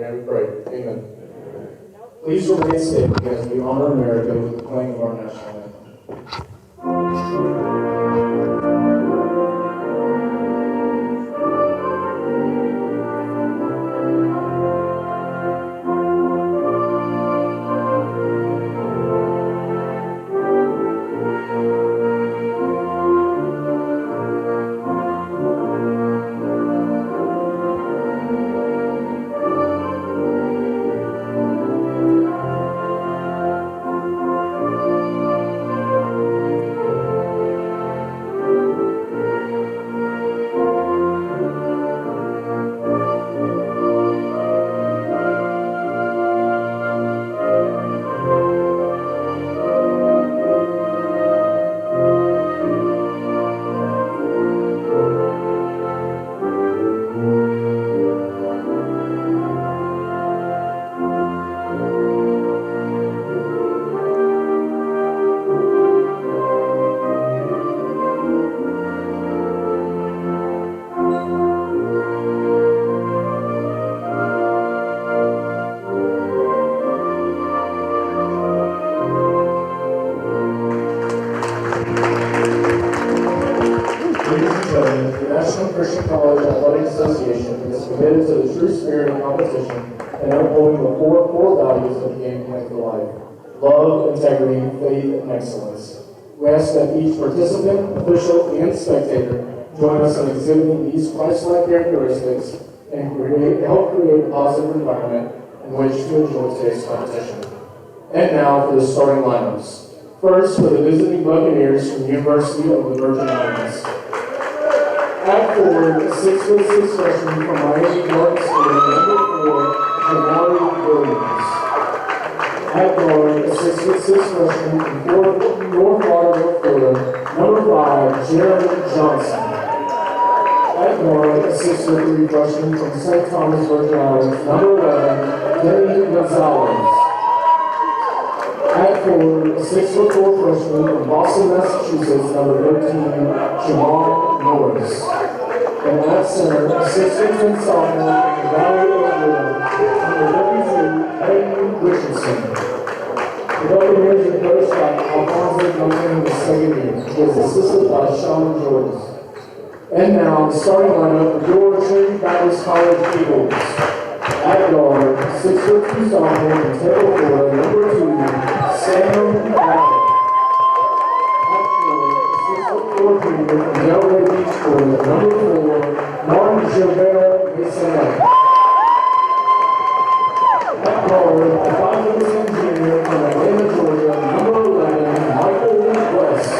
And we pray. Amen. Please remain standing as we honor America with the playing of our national anthem. Committed to the true spirit of competition and upholding the four core values of the game plan for life: love, integrity, faith, and excellence. We ask that each participant, official, and spectator join us in exhibiting these Christ-like characteristics and help create a positive environment in which to enjoy today's competition. And now for the starting lineups. First, for the visiting Buccaneers from the University of the Virgin Islands. At forward, 6'6" freshman from Miami, Florida State, number 4, Jamari Williams. At guard, 6'6" freshman from North Lauderdale, Florida, number 5, Jeremy Johnson. At guard, 6'3" freshman from St. Thomas, Virgin Islands, number 11, Denny Gonzalez. At forward, 6'4" freshman from Boston, Massachusetts, number 13, Jamal Norris. And at center, 6'10" sophomore from Valley of number 32, Hayden Richardson. The Buccaneers are coached by Alfonso Duncan in the second year. He is assisted by Sean Jordan. And now, the starting lineup for your Trinity Baptist College Eagles. At guard, 6'2" sophomore from Tampa, Florida, number 2, Sam Allen. From Delray Beach, Florida, number 4, Martin Gilbert Mason. At guard, a 5'10" junior from Atlanta, Georgia, number 11, Michael West.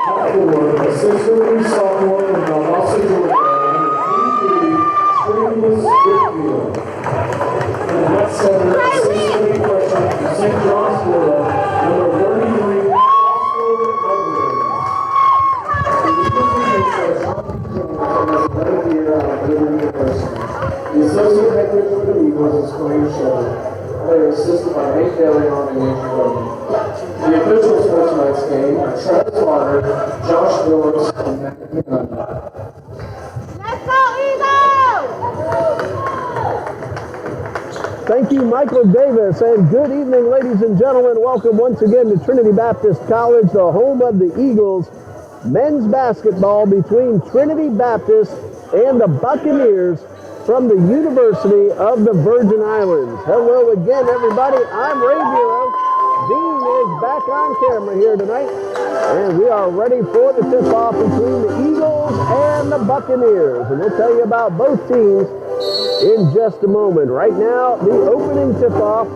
At forward, a 6'3" sophomore from Valdosta, Georgia, number 23, Travis Whitfield. And at center, a 6'3" freshman from St. John's, Florida, number 33, the associate head coach for the Eagles is Corey Shepard. They are assisted by Nate DeLeon and Andrew Roman. The officials for tonight's game are Travis Lauder, Josh Phillips, and Matt McNunn. Let's go, Eagles! Thank you, Michael Davis, and good evening, ladies and gentlemen. Welcome once again to Trinity Baptist College, the home of the Eagles. Men's basketball between Trinity Baptist and the Buccaneers from the University of the Virgin Islands. Hello again, everybody. I'm Ray Bureau. Dean is back on camera here tonight, and we are ready for the tip-off between the Eagles and the Buccaneers. And we'll tell you about both teams in just a moment. Right now, the opening tip-off,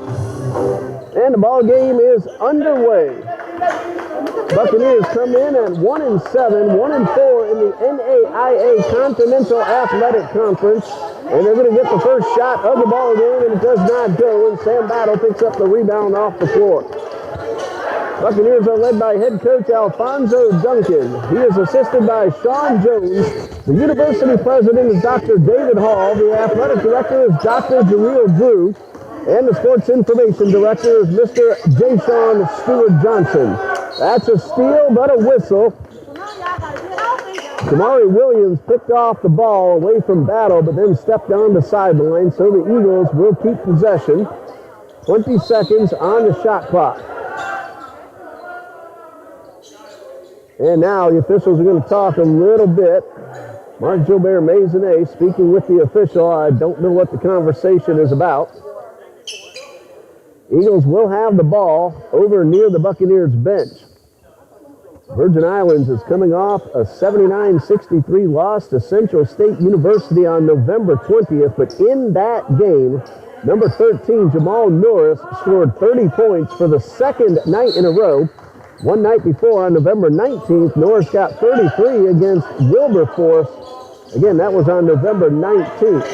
and the ball game is underway. Buccaneers come in at 1-7, 1-4 in the NAIA Continental Athletic Conference, and they're going to get the first shot of the ball game, and it does not go, and Sam Battle picks up the rebound off the floor. Buccaneers are led by head coach Alfonso Duncan. He is assisted by Sean Jones. The university president is Dr. David Hall. The athletic director is Dr. Jareel Drew. And the sports information director is Mr. Jason Stewart Johnson. That's a steal, but a whistle. Jamari Williams picked off the ball away from Battle, but then stepped on the sideline, so the Eagles will keep possession. 20 seconds on the shot clock. And now the officials are going to talk a little bit. Mark Gilbert Maisonnet speaking with the official. I don't know what the conversation is about. Eagles will have the ball over near the Buccaneers bench. Virgin Islands is coming off a 79-63 loss to Central State University on November 20th, but in that game, number 13, Jamal Norris, scored 30 points for the second night in a row. One night before, on November 19th, Norris got 33 against Wilberforce. Again, that was on November 19th.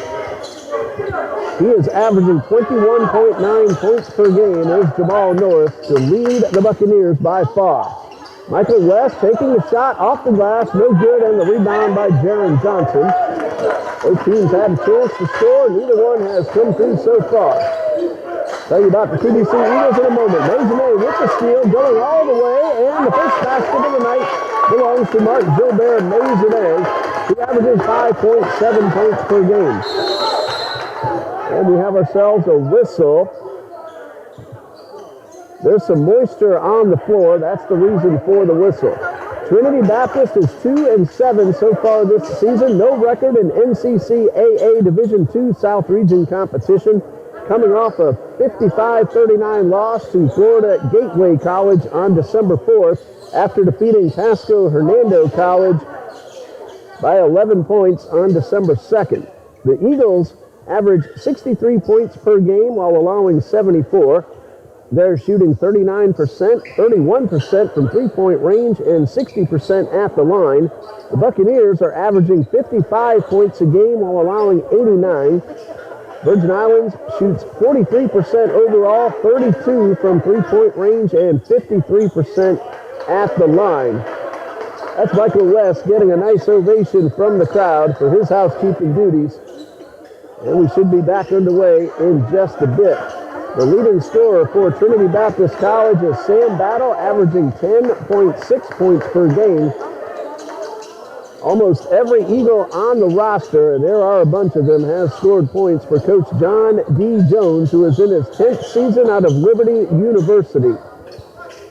He is averaging 21.9 points per game as Jamal Norris to lead the Buccaneers by far. Michael West taking the shot off the glass, no good, and the rebound by Jaron Johnson. Both teams had a chance to score. Neither one has come through so far. Tell you about the TBC Eagles in a moment. Maisonnet with the steal, going all the way, and the first basket of the night belongs to Mark Gilbert Maisonnet, who averages 5.7 points per game. And we have ourselves a whistle. There's some moisture on the floor. That's the reason for the whistle. Trinity Baptist is 2-7 so far this season. No record in NCCAA Division II South Region competition. Coming off a 55-39 loss to Florida Gateway College on December 4th after defeating Pasco Hernando College by 11 points on December 2nd. The Eagles average 63 points per game while allowing 74. They're shooting 39%, 31% from three-point range, and 60% at the line. The Buccaneers are averaging 55 points a game while allowing 89. Virgin Islands shoots 43% overall, 32 from three-point range, and 53% at the line. That's Michael West getting a nice ovation from the crowd for his housekeeping duties. And we should be back underway in just a bit. The leading scorer for Trinity Baptist College is Sam Battle, averaging 10.6 points per game. Almost every Eagle on the roster, and there are a bunch of them, has scored points for Coach John D. Jones, who is in his 10th season out of Liberty University.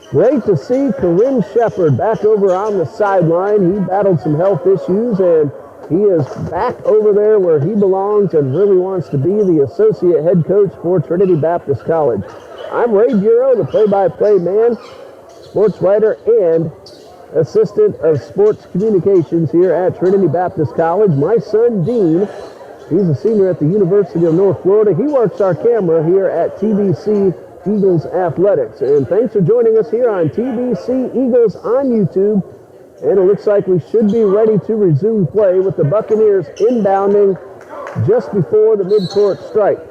Great to see Corinne Shepard back over on the sideline. He battled some health issues, and he is back over there where he belongs and really wants to be the associate head coach for Trinity Baptist College. I'm Ray Bureau, the play-by-play man, sports writer, and assistant of sports communications here at Trinity Baptist College. My son, Dean, he's a senior at the University of North Florida. He works our camera here at TBC Eagles Athletics. And thanks for joining us here on TBC Eagles on YouTube. And it looks like we should be ready to resume play with the Buccaneers inbounding just before the midcourt strike.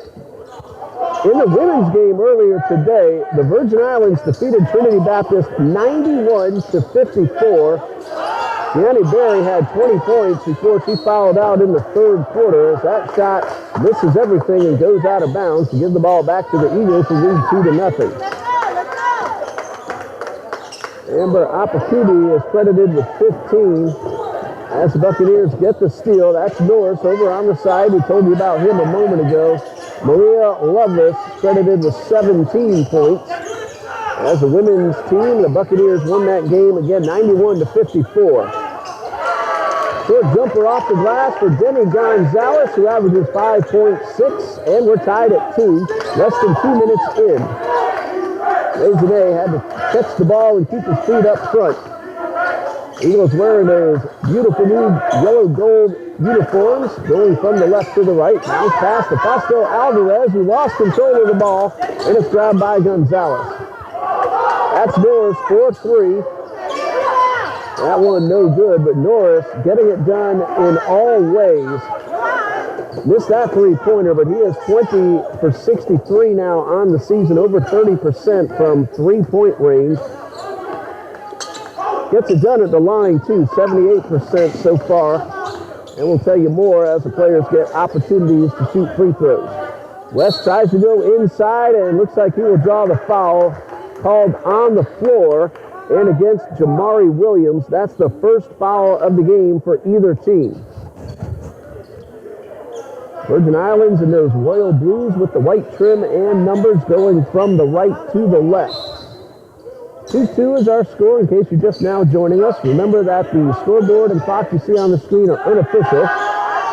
In the women's game earlier today, the Virgin Islands defeated Trinity Baptist 91-54. Deanne Berry had 20 points before she fouled out in the third quarter as that shot misses everything and goes out of bounds to give the ball back to the Eagles, who lead 2-0. Amber Apakubi is credited with 15 as the Buccaneers get the steal. That's Norris over on the side. We told you about him a moment ago. Maria Lovelace credited with 17 points. As a women's team, the Buccaneers won that game again 91-54. Short jumper off the glass for Denny Gonzalez, who averages 5.6, and we're tied at 2, less than 2 minutes in. Maisonnet had to catch the ball and keep his feet up front. Eagles wearing those beautiful new yellow-gold uniforms, going from the left to the right. Bounce pass to Fausto Alvarez, who lost control of the ball, and it's grabbed by Gonzalez. That's Norris, 4-3. That one no good, but Norris getting it done in all ways. Missed that three-pointer, but he is 20 for 63 now on the season, over 30% from three-point range. Gets it done at the line, too, 78% so far. And we'll tell you more as the players get opportunities to shoot free throws. West tries to go inside, and looks like he will draw the foul called on the floor. and against Jamari Williams. That's the first foul of the game for either team. Virgin Islands in those royal blues with the white trim and numbers going from the right to the left. 2-2 is our score in case you're just now joining us. Remember that the scoreboard and clock you see on the screen are unofficial.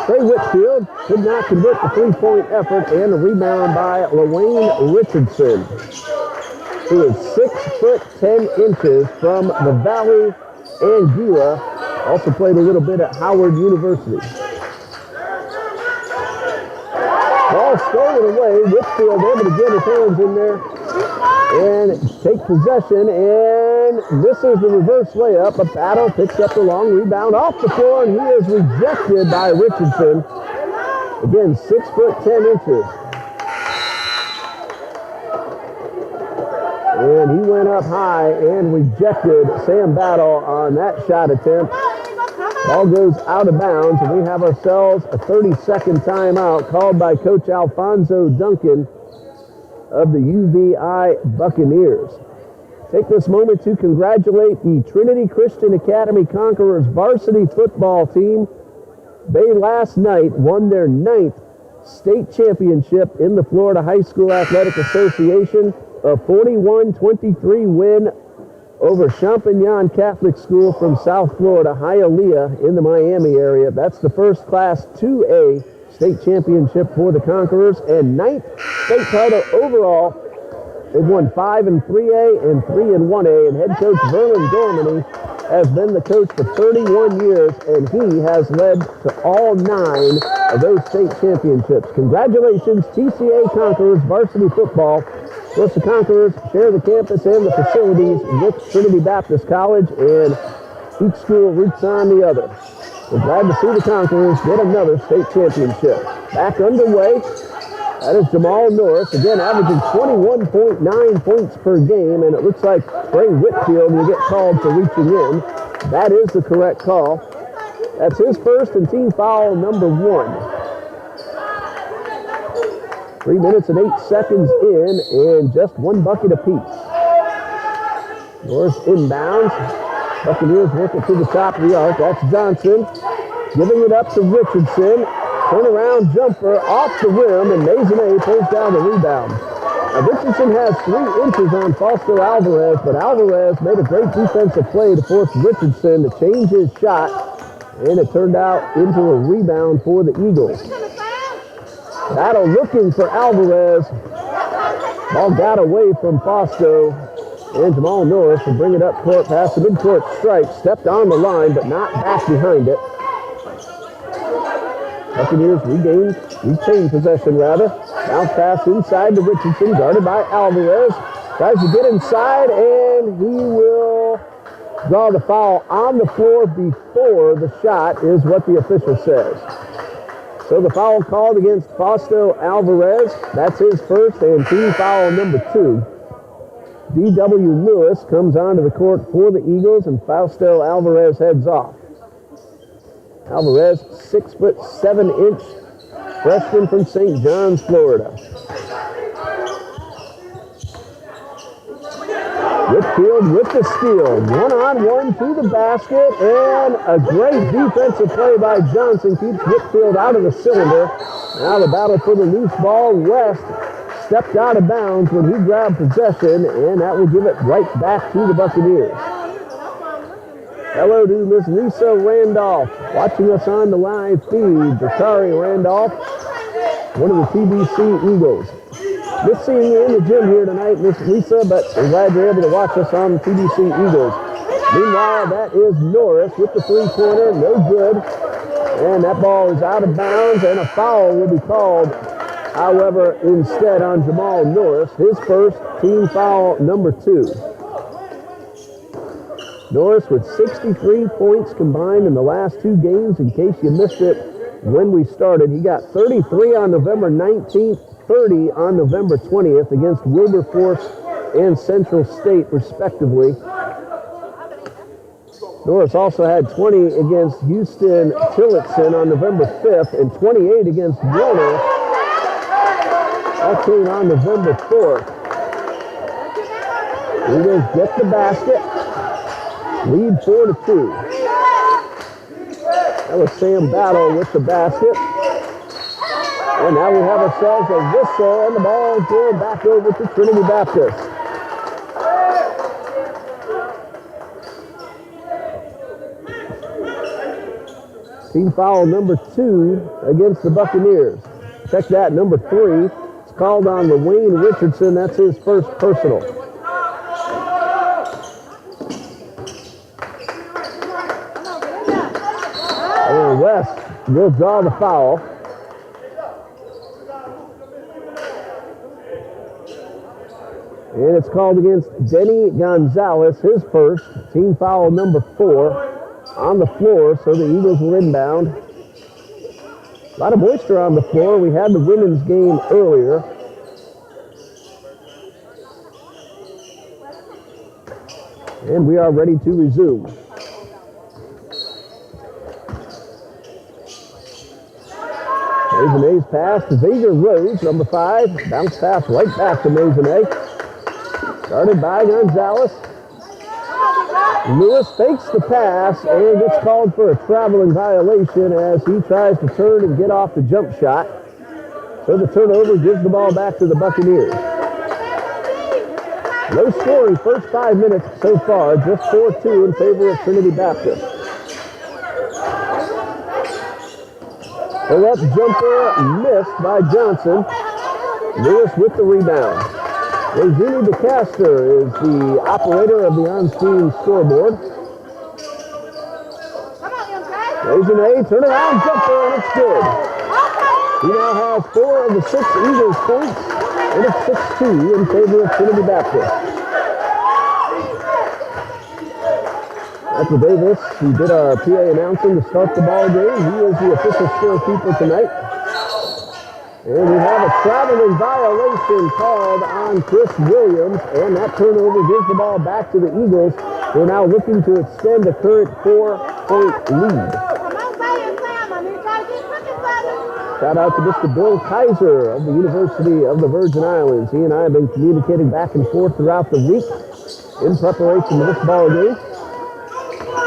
Trey Whitfield could not convert the three-point effort, and a rebound by LaWayne Richardson, who is 6'10" from the Valley Anguilla. Also played a little bit at Howard University. Ball stolen away. Whitfield able to get his hands in there and take possession, and this is the reverse layup. A Battle picks up the long rebound off the floor, and he is rejected by Richardson. Again, 6'10". And he went up high and rejected Sam Battle on that shot attempt. Ball goes out of bounds, and we have ourselves a 30-second timeout called by Coach Alfonso Duncan of the UVI Buccaneers. Take this moment to congratulate the Trinity Christian Academy Conquerors varsity football team. They last night won their 9th state championship in the Florida High School Athletic Association, a 41-23 win over Champaignon Catholic School from South Florida, Hialeah in the Miami area. That's the first Class 2A state championship for the Conquerors, and 9th state title overall. They've won 5 in 3A and 3 in 1A, and head coach Verlin Dormany has been the coach for 31 years, and he has led to all 9 of those state championships. Congratulations, TCA Conquerors varsity football. Of course, the Conquerors share the campus and the facilities with Trinity Baptist College, and each school roots on the other. We're glad to see the Conquerors get another state championship. Back underway, that is Jamal Norris, again averaging 21.9 points per game, and it looks like Trey Whitfield will get called for reaching in. That is the correct call. That's his first and team foul number 1. 3 minutes and 8 seconds in, and just 1 bucket apiece. Norris inbounds. Buccaneers working to the top of the arc. That's Johnson giving it up to Richardson. Turnaround jumper off the rim, and Maisonnet pulls down the rebound. Now, Richardson has 3 inches on Fausto Alvarez, but Alvarez made a great defensive play to force Richardson to change his shot, and it turned out into a rebound for the Eagles. Battle looking for Alvarez. Ball got away from Fausto, and Jamal Norris will bring it up court past the midcourt stripe. Stepped on the line, but not back behind it. Buccaneers retain possession rather. Bounce pass inside to Richardson, guarded by Alvarez. Tries to get inside, and he will draw the foul on the floor before the shot, is what the official says. So the foul called against Fausto Alvarez. That's his first and team foul number 2. D.W. Lewis comes onto the court for the Eagles, and Fausto Alvarez heads off. Alvarez, 6'7" freshman from St. John's, Florida. Whitfield with the steal. 1-on-1 to the basket, and a great defensive play by Johnson keeps Whitfield out of the cylinder. Now the battle for the loose ball. West stepped out of bounds when he grabbed possession, and that will give it right back to the Buccaneers. Hello to Miss Lisa Randolph, watching us on the live feed. Bakari Randolph, one of the TBC Eagles. Miss seeing you in the gym here tonight, Miss Lisa, but we're glad you're able to watch us on the TBC Eagles. Meanwhile, that is Norris with the three-pointer, no good. And that ball is out of bounds, and a foul will be called, however, instead on Jamal Norris, his first, team foul number 2. Norris with 63 points combined in the last 2 games. In case you missed it when we started, he got 33 on November 19th, 30 on November 20th against Wilberforce and Central State, respectively. Norris also had 20 against Houston Tillotson on November 5th and 28 against Warner. That came on November 4th. Eagles get the basket. Lead 4-2. That was Sam Battle with the basket. And now we have ourselves a whistle, and the ball going back over to Trinity Baptist. Team foul number 2 against the Buccaneers. Check that, number 3. It's called on Wayne Richardson. That's his first personal. And West will draw the foul. And it's called against Denny Gonzalez, his first. Team foul number 4 on the floor, so the Eagles will inbound. A lot of moisture on the floor. We had the women's game earlier. And we are ready to resume. Maisonet's pass to Xavier Rhodes, number 5. Bounce pass right back to Maisonet. Started by Gonzalez. Lewis fakes the pass and gets called for a traveling violation as he tries to turn and get off the jump shot. So the turnover gives the ball back to the Buccaneers. Low scoring first 5 minutes so far, just 4-2 in favor of Trinity Baptist. The left jumper missed by Johnson. Lewis with the rebound. Regina DeCaster is the operator of the on-screen scoreboard. Regina, turnaround jumper, and it's good. He now has 4 of the 6 Eagles points, and it's 6-2 in favor of Trinity Baptist. Michael Davis, who did our PA announcing to start the ball game, he is the official scorekeeper tonight. And we have a traveling violation called on Chris Williams, and that turnover gives the ball back to the Eagles. We're now looking to extend the current 4-point lead. Shout out to Mr. Bill Kaiser of the University of the Virgin Islands. He and I have been communicating back and forth throughout the week in preparation for this ball game.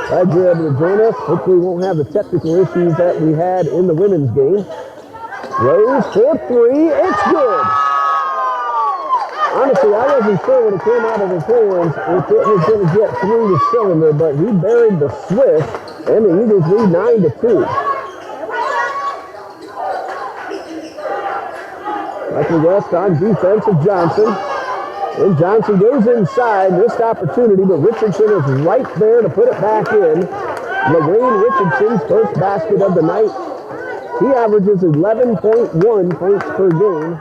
Glad you're able to join us. Hopefully we won't have the technical issues that we had in the women's game. Rose for 3, it's good. Honestly, I wasn't sure when it came out of his hands if it was going to get through the cylinder, but he buried the swish, and the Eagles lead 9-2. Michael West on defense of Johnson. And Johnson goes inside, missed opportunity, but Richardson is right there to put it back in. LaWayne Richardson's first basket of the night. He averages 11.1 points per game.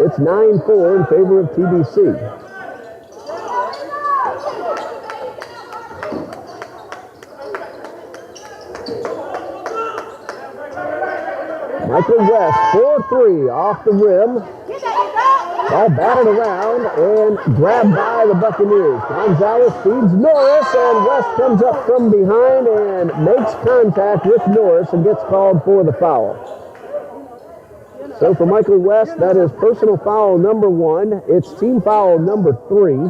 It's 9-4 in favor of TBC. Michael West, 4-3 off the rim. Ball batted around and grabbed by the Buccaneers. Gonzalez feeds Norris, and West comes up from behind and makes contact with Norris and gets called for the foul. So for Michael West, that is personal foul number 1. It's team foul number 3.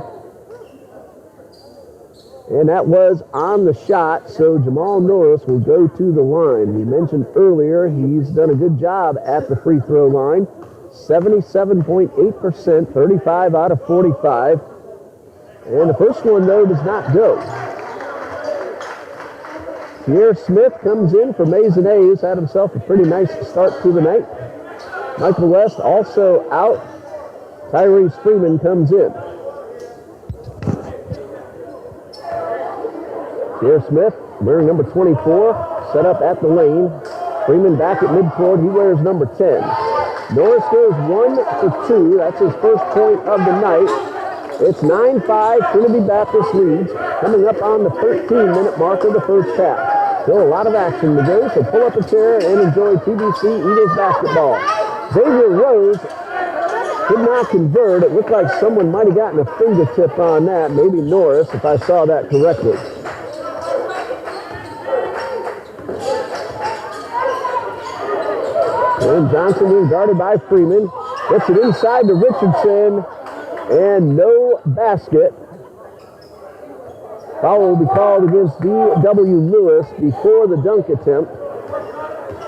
And that was on the shot, so Jamal Norris will go to the line. We mentioned earlier he's done a good job at the free throw line. 77.8%, 35 out of 45. And the first one, though, does not go. Pierre Smith comes in for Maisonet, who's had himself a pretty nice start to the night. Michael West also out. Tyrese Freeman comes in. Pierre Smith, wearing number 24, set up at the lane. Freeman back at midcourt, he wears number 10. Norris goes 1 for 2. That's his first point of the night. It's 9-5. Trinity Baptist leads, coming up on the 13-minute mark of the first half. Still a lot of action to go, so pull up a chair and enjoy TBC Eagles basketball. Xavier Rose could not convert. It looked like someone might have gotten a fingertip on that. Maybe Norris, if I saw that correctly. And Johnson being guarded by Freeman. Gets it inside to Richardson. And no basket. Foul will be called against D.W. Lewis before the dunk attempt.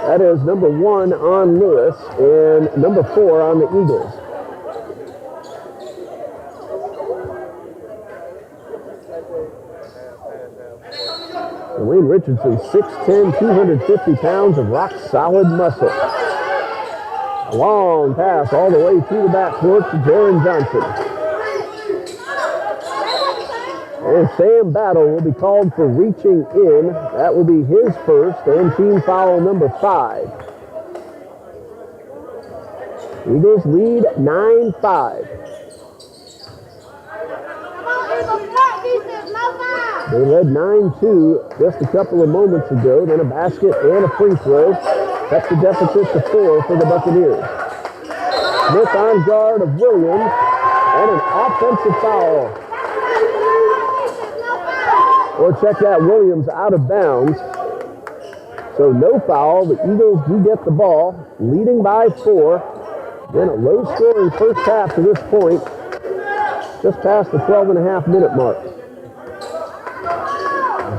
That is number 1 on Lewis and number 4 on the Eagles. Dwayne Richardson, 6'10", 250 pounds of rock-solid muscle. A long pass all the way through the backcourt to Jaron Johnson. And Sam Battle will be called for reaching in. That will be his first and team foul number 5. Eagles lead 9-5. They led 9-2 just a couple of moments ago. Then a basket and a free throw. That's the deficit to 4 for the Buccaneers. Smith on guard of Williams and an offensive foul. Or check that, Williams out of bounds. So no foul. The Eagles do get the ball, leading by 4. Then a low-scoring first half to this point, just past the 12.5-minute mark.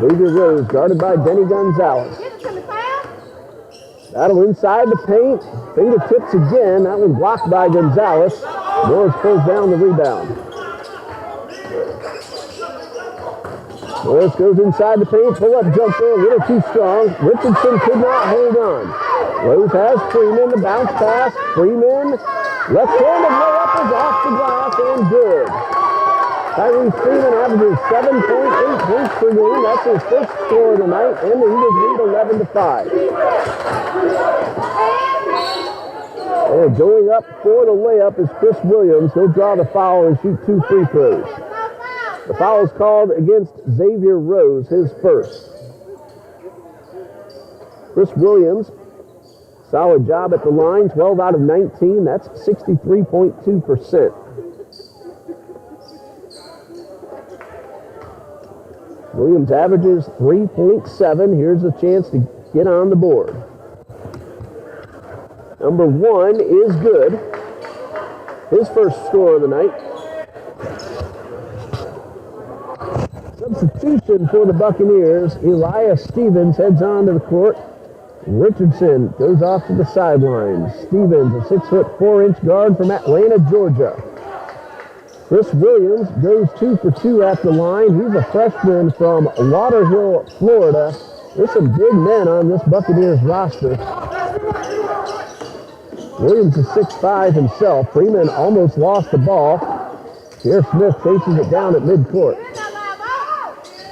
Xavier Rose guarded by Benny Gonzalez. Battle inside the paint. Fingertips again. That one blocked by Gonzalez. Morris pulls down the rebound. Morris goes inside the paint. Pull-up jumper a little too strong. Richardson could not hold on. Rose has Freeman. The bounce pass. Freeman. Left-handed layup is off the glass and good. Tyrese Freeman averages 7.8 points per game. That's his first score of the night, and the Eagles lead 11-5. And going up for the layup is Chris Williams. He'll draw the foul and shoot 2 free throws. The foul is called against Xavier Rose, his first. Chris Williams, solid job at the line, 12 out of 19. That's 63.2%. Williams averages 3.7. Here's a chance to get on the board. Number 1 is good. His first score of the night. Substitution for the Buccaneers. Elias Stevens heads on to the court. Richardson goes off to the sidelines. Stevens, a 6'4" guard from Atlanta, Georgia. Chris Williams goes 2 for 2 at the line. He's a freshman from Lauderhill, Florida. There's some big men on this Buccaneers roster. Williams is 6'5" himself. Freeman almost lost the ball. Pierre Smith chases it down at midcourt.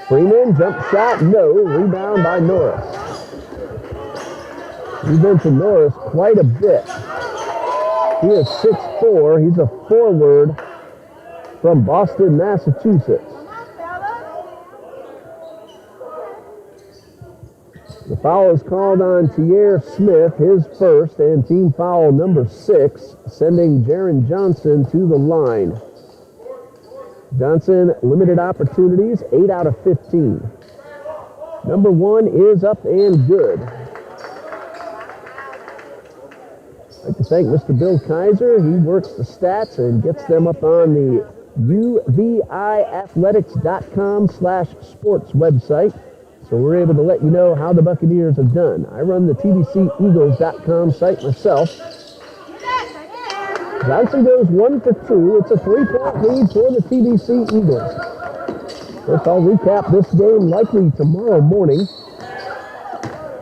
Freeman, jump shot, no. Rebound by Norris. We've been to Norris quite a bit. He is 6'4". He's a forward from Boston, Massachusetts. The foul is called on Tierre Smith, his first, and team foul number 6, sending Jaron Johnson to the line. Johnson, limited opportunities, 8 out of 15. Number 1 is up and good. I'd like to thank Mr. Bill Kaiser. He works the stats and gets them up on the uviathletics.com/sports website. So we're able to let you know how the Buccaneers have done. I run the TBCEagles.com site myself. Johnson goes 1 for 2. It's a 3-point lead for the TBC Eagles. First, I'll recap this game likely tomorrow morning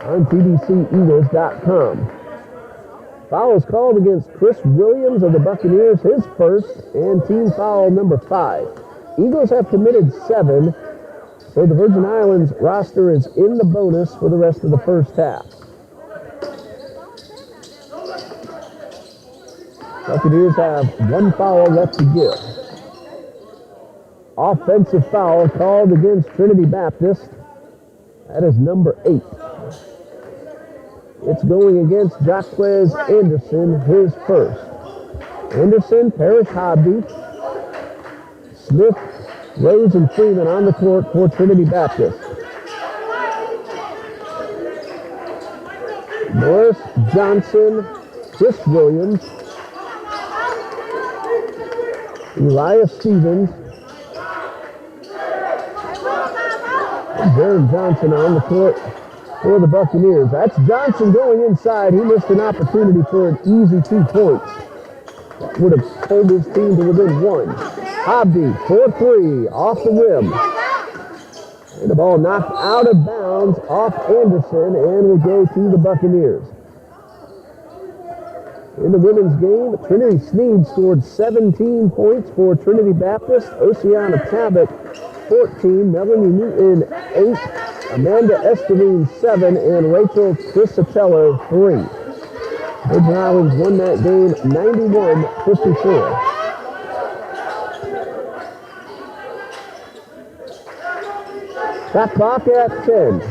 on TBCEagles.com. Foul is called against Chris Williams of the Buccaneers, his first, and team foul number 5. Eagles have committed 7, so the Virgin Islands roster is in the bonus for the rest of the first half. Buccaneers have 1 foul left to give. Offensive foul called against Trinity Baptist. That is number 8. It's going against Jaquez Anderson, his first. Anderson, Parrish Hobby, Smith, Rose, and Freeman on the court for Trinity Baptist. Morris, Johnson, Chris Williams, Elias Stevens, Jaron Johnson on the court for the Buccaneers. That's Johnson going inside. He missed an opportunity for an easy 2 points. That would have pulled his team to within 1. Hobby for 3 off the rim. And the ball knocked out of bounds off Anderson and will go to the Buccaneers. In the women's game, Trinity Sneed scored 17 points for Trinity Baptist. Oceana Tabak, 14. Melanie Newton, 8. Amanda Esterine, 7. And Rachel Crisatello, 3. Virgin Islands won that game 91-54. Shot clock at 10.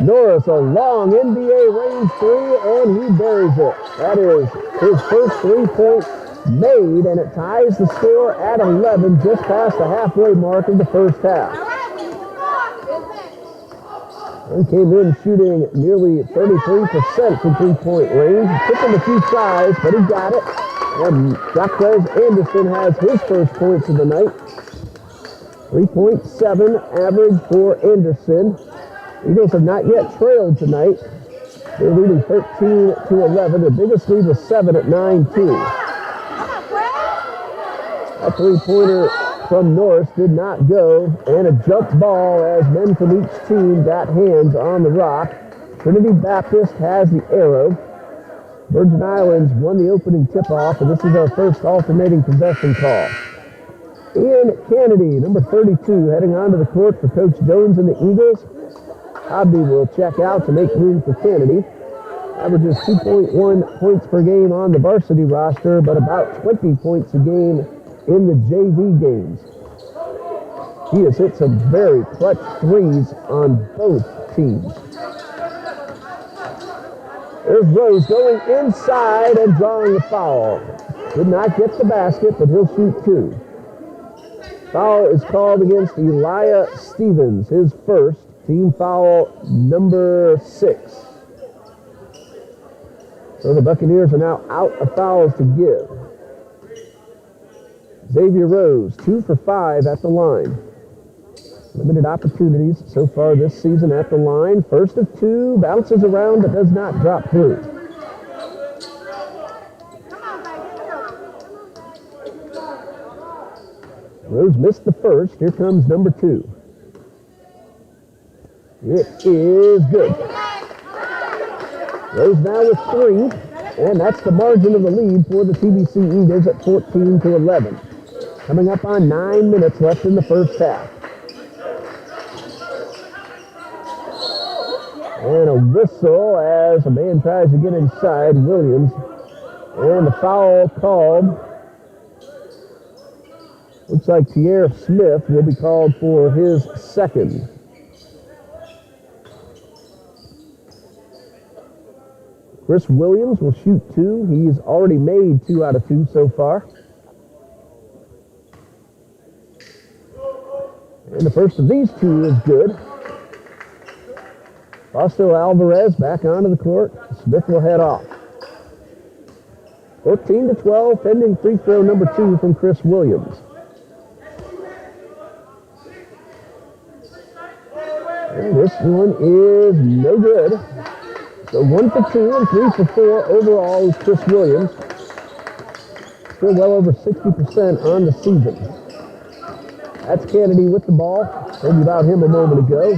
Norris, a long NBA range 3, and he buries it. That is his first 3-point made, and it ties the score at 11, just past the halfway mark of the first half. And came in shooting nearly 33% from 3-point range. Took him a few tries, but he got it. And Jacques Anderson has his first points of the night. 3.7 average for Anderson. Eagles have not yet trailed tonight. They're leading 13-11. Their biggest lead was 7 at 9-2. A 3-pointer from Norris did not go, and a jump ball as men from each team got hands on the rock. Trinity Baptist has the arrow. Virgin Islands won the opening tip-off, and this is our first alternating possession call. Ian Kennedy, number 32, heading onto the court for Coach Jones and the Eagles. Hobby will check out to make room for Kennedy. Averages 2.1 points per game on the varsity roster, but about 20 points a game in the JV games. He has hit some very clutch threes on both teams. There's Rose going inside and drawing a foul. Did not get the basket, but he'll shoot 2. Foul is called against Elijah Stevens, his first. Team foul number 6. So the Buccaneers are now out of fouls to give. Xavier Rose, 2 for 5 at the line. Limited opportunities so far this season at the line. First of 2, bounces around but does not drop through. Rose missed the first. Here comes number 2. It is good. Rose now with 3, and that's the margin of the lead for the TBC Eagles at 14-11. Coming up on 9 minutes left in the first half. And a whistle as a man tries to get inside, Williams. And the foul called. Looks like Tierre Smith will be called for his second. Chris Williams will shoot 2. He's already made 2 out of 2 so far. And the first of these 2 is good. Fausto Alvarez back onto the court. Smith will head off. 14-12, pending free throw number 2 from Chris Williams. And this one is no good. So 1 for 2 and 3 for 4 overall is Chris Williams. Still well over 60% on the season. That's Kennedy with the ball. Told you about him a moment ago.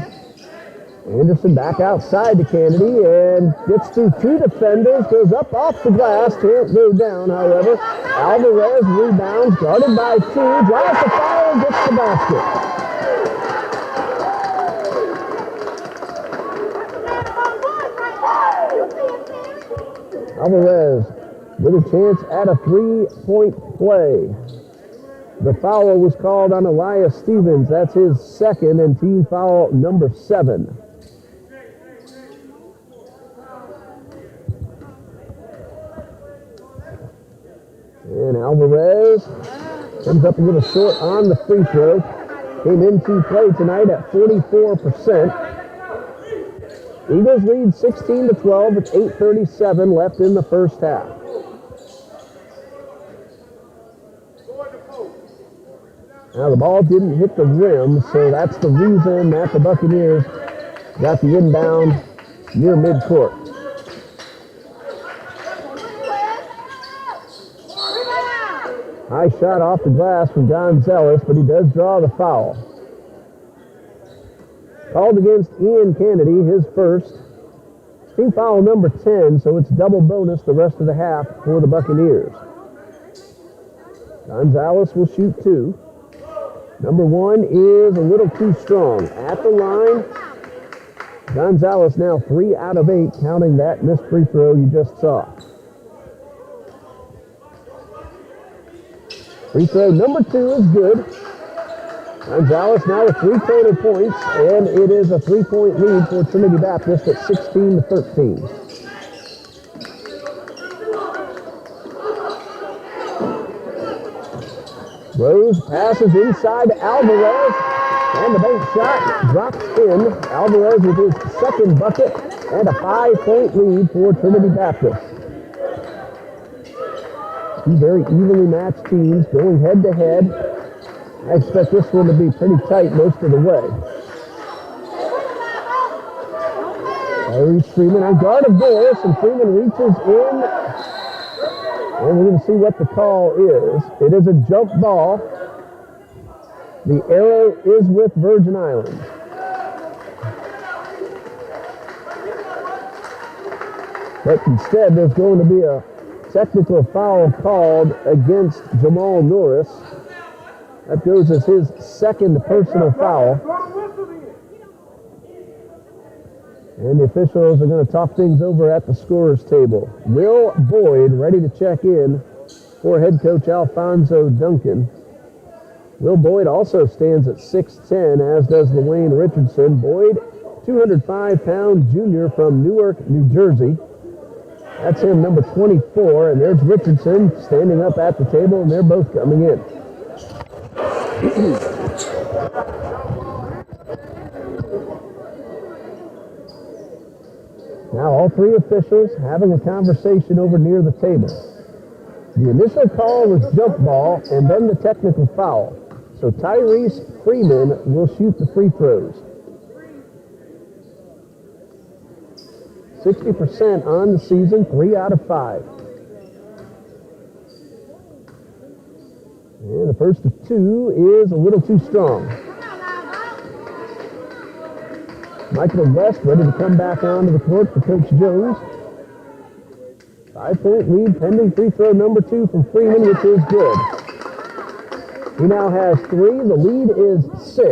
Anderson back outside to Kennedy and gets through 2 defenders. Goes up off the glass. Can't go down, however. Alvarez rebounds. Guarded by 2. Drives the foul and gets the basket. Alvarez with a chance at a 3-point play. The foul was called on Elias Stevens. That's his second and team foul number 7. And Alvarez comes up a little short on the free throw. Came into play tonight at 44%. Eagles lead 16-12 with 8:37 left in the first half. Now the ball didn't hit the rim, so that's the reason that the Buccaneers got the inbound near midcourt. High shot off the glass from Gonzalez, but he does draw the foul. Called against Ian Kennedy, his first. Team foul number 10, so it's double bonus the rest of the half for the Buccaneers. Gonzalez will shoot 2. Number 1 is a little too strong. At the line, Gonzalez now 3 out of 8, counting that missed free throw you just saw. Free throw number 2 is good. Gonzalez now with 3 total points, and it is a 3-point lead for Trinity Baptist at 16-13. Rose passes inside to Alvarez, and the bank shot drops in. Alvarez with his second bucket, and a 5-point lead for Trinity Baptist. Two very evenly matched teams going head-to-head. I expect this one to be pretty tight most of the way. Tyrese Freeman on guard of Boris, and Freeman reaches in. And we're going to see what the call is. It is a jump ball. The arrow is with Virgin Islands. But instead, there's going to be a technical foul called against Jamal Norris. That goes as his second personal foul. And the officials are going to talk things over at the scorer's table. Will Boyd ready to check in for head coach Alfonso Duncan. Will Boyd also stands at 6'10", as does Dwayne Richardson. Boyd, 205-pound junior from Newark, New Jersey. That's him, number 24, and there's Richardson standing up at the table, and they're both coming in. Now all three officials having a conversation over near the table. The initial call was jump ball and then the technical foul. So Tyrese Freeman will shoot the free throws. 60% on the season, 3 out of 5. And the first of 2 is a little too strong. Michael West ready to come back onto the court for Coach Jones. 5-point lead pending free throw number 2 from Freeman, which is good. He now has 3. The lead is 6.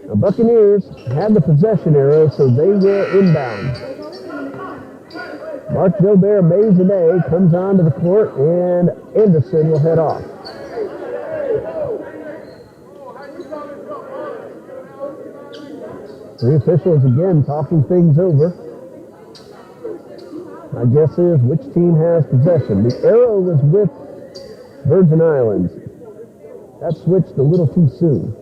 The Buccaneers have the possession arrow, so they will inbound. Mark Gilbert Maisonnet comes onto the court, and Anderson will head off. Three officials again talking things over. My guess is which team has possession. The arrow was with Virgin Islands. That switched a little too soon.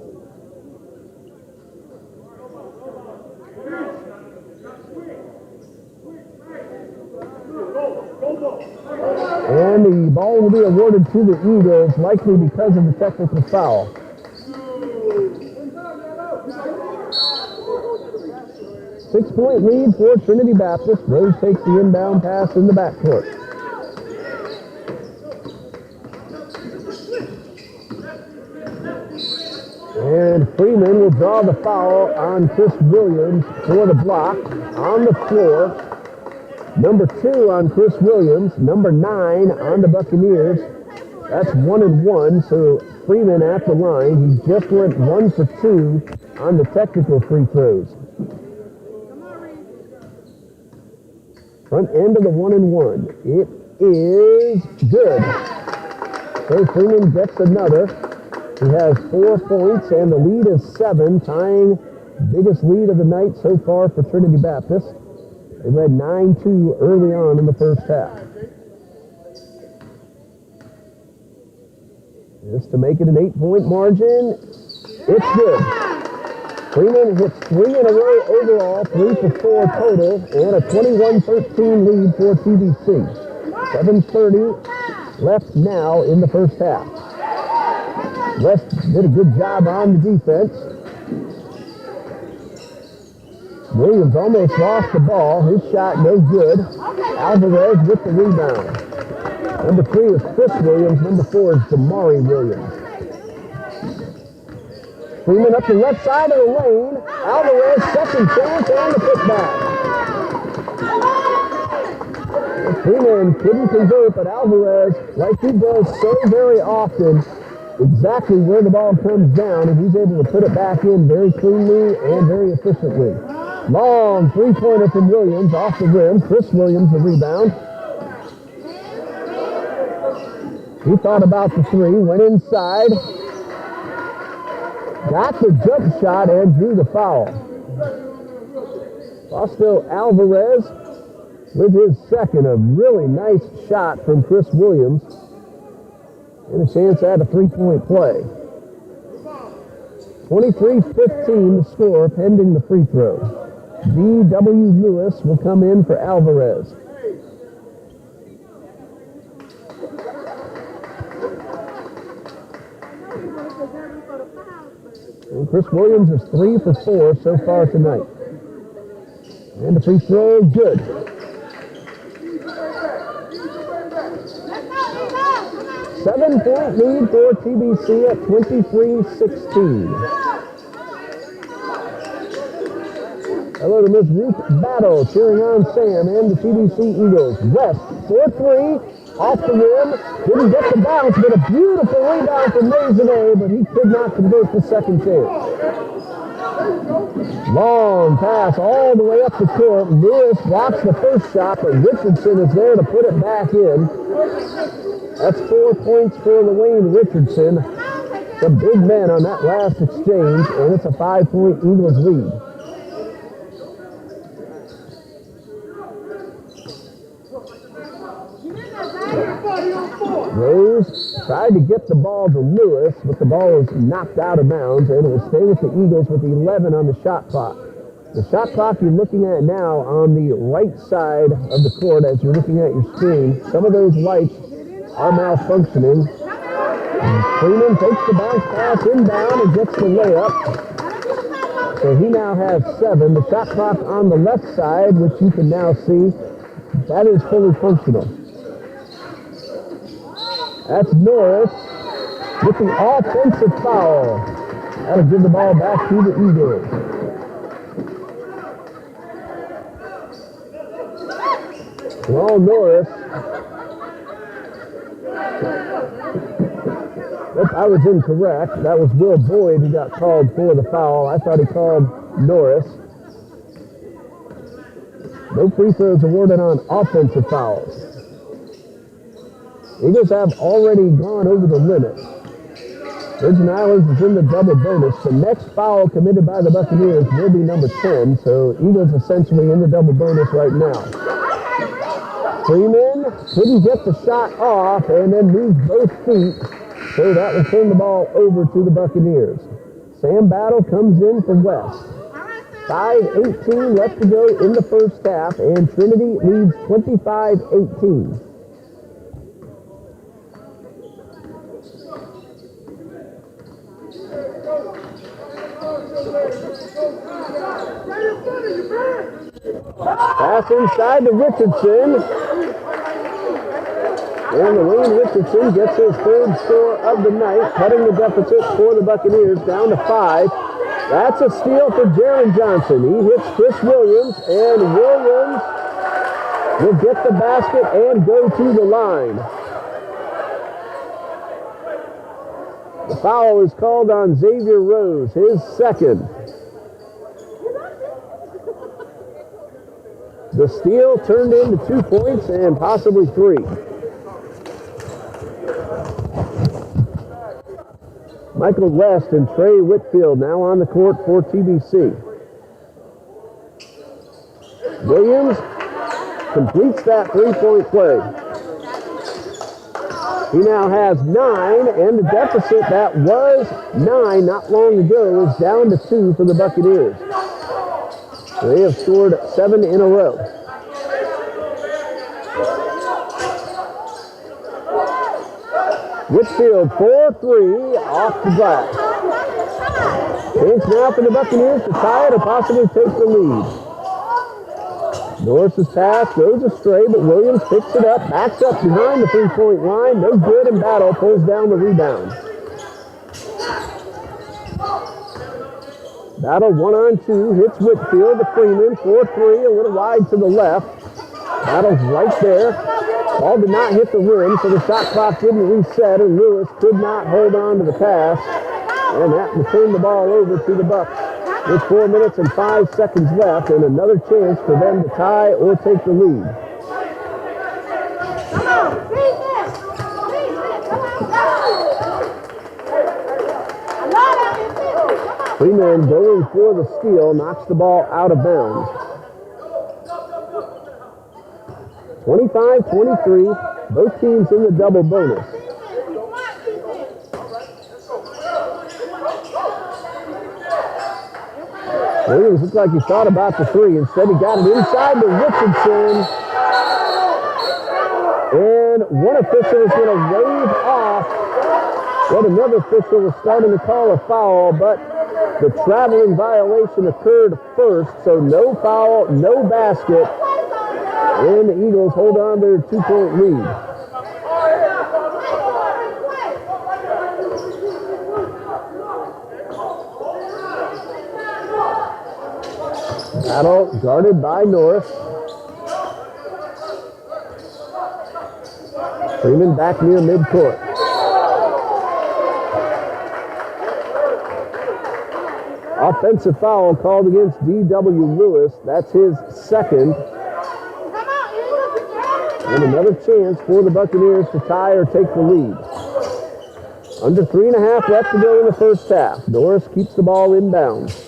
And the ball will be awarded to the Eagles, likely because of the technical foul. Six-point lead for Trinity Baptist. Rose takes the inbound pass in the backcourt. And Freeman will draw the foul on Chris Williams for the block on the floor. Number 2 on Chris Williams. Number 9 on the Buccaneers. That's 1 and 1, so Freeman at the line. He just went 1 for 2 on the technical free throws. Front end of the 1 and 1. It is good. So Freeman gets another. He has 4 points, and the lead is 7, tying biggest lead of the night so far for Trinity Baptist. They led 9-2 early on in the first half. Just to make it an 8-point margin, it's good. Freeman hits 3 in a row overall, 3 for 4 total, and a 21-13 lead for TBC. 7:30 left now in the first half. West did a good job on the defense. Williams almost lost the ball. His shot no good. Alvarez with the rebound. Number 3 is Chris Williams. Number 4 is Damari Williams. Freeman up the left side of the lane. Alvarez, second chance, and the putback. Freeman couldn't convert, but Alvarez, like he does so very often, exactly where the ball comes down, and he's able to put it back in very cleanly and very efficiently. Long three-pointer from Williams off the rim. Chris Williams, the rebound. He thought about the three, went inside, got the jump shot, and drew the foul. Fausto Alvarez with his second, a really nice shot from Chris Williams, and a chance at a three-point play. 23-15 the score pending the free throw. D.W. Lewis will come in for Alvarez. And Chris Williams is 3 for 4 so far tonight. And the free throw, good. Seven-point lead for TBC at 23-16. Hello to Miss Ruth Battle cheering on Sam and the TBC Eagles. West, 4-3, off the rim. Didn't get the bounce, but a beautiful rebound from Maisonnet, but he could not convert the second chance. Long pass all the way up the court. Lewis blocks the first shot, but Richardson is there to put it back in. That's 4 points for Lewayne Richardson. The big man on that last exchange, and it's a 5-point Eagles lead. Rose tried to get the ball to Lewis, but the ball was knocked out of bounds, and it will stay with the Eagles with 11 on the shot clock. The shot clock you're looking at now on the right side of the court as you're looking at your screen. Some of those lights are malfunctioning. Freeman takes the bounce pass inbound and gets the layup. So he now has 7. The shot clock on the left side, which you can now see, that is fully functional. That's Norris with the offensive foul. That'll give the ball back to the Eagles. Well, Norris. Nope, I was incorrect. That was Will Boyd who got called for the foul. I thought he called Norris. No free throws awarded on offensive fouls. Eagles have already gone over the limit. Virgin Islands is in the double bonus. The next foul committed by the Buccaneers will be number 10, so Eagles essentially in the double bonus right now. Freeman couldn't get the shot off and then moved both feet, so that will turn the ball over to the Buccaneers. Sam Battle comes in from West. 5:18 left to go in the first half, and Trinity leads 25-18. Pass inside to Richardson. And Lewayne Richardson gets his third score of the night, cutting the deficit for the Buccaneers down to 5. That's a steal for Jaron Johnson. He hits Chris Williams, and Williams will get the basket and go to the line. The foul is called on Xavier Rose, his second. The steal turned into 2 points and possibly 3. Michael West and Trey Whitfield now on the court for TBC. Williams completes that three-point play. He now has 9, and the deficit that was 9 not long ago is down to 2 for the Buccaneers. They have scored 7 in a row. Whitfield 4-3 off the glass. Chance now for the Buccaneers to tie it or possibly take the lead. Norris's pass goes astray, but Williams picks it up, backs up behind the three-point line. No good, and Battle pulls down the rebound. Battle 1-on-2, hits Whitfield to Freeman, 4-3, a little wide to the left. Battle's right there. Ball did not hit the rim, so the shot clock didn't reset, and Lewis could not hold on to the pass. And that will turn the ball over to the Bucks with 4 minutes and 5 seconds left, and another chance for them to tie or take the lead. Freeman going for the steal, knocks the ball out of bounds. 25-23, both teams in the double bonus. Williams looked like he thought about the three. Instead, he got it inside to Richardson. And one official is going to wave off what another official was starting to call a foul, but the traveling violation occurred first, so no foul, no basket. And the Eagles hold on to their 2-point lead. Battle guarded by Norris. Freeman back near midcourt. Offensive foul called against D.W. Lewis. That's his second. And another chance for the Buccaneers to tie or take the lead. Under 3.5 left to go in the first half. Norris keeps the ball inbounds.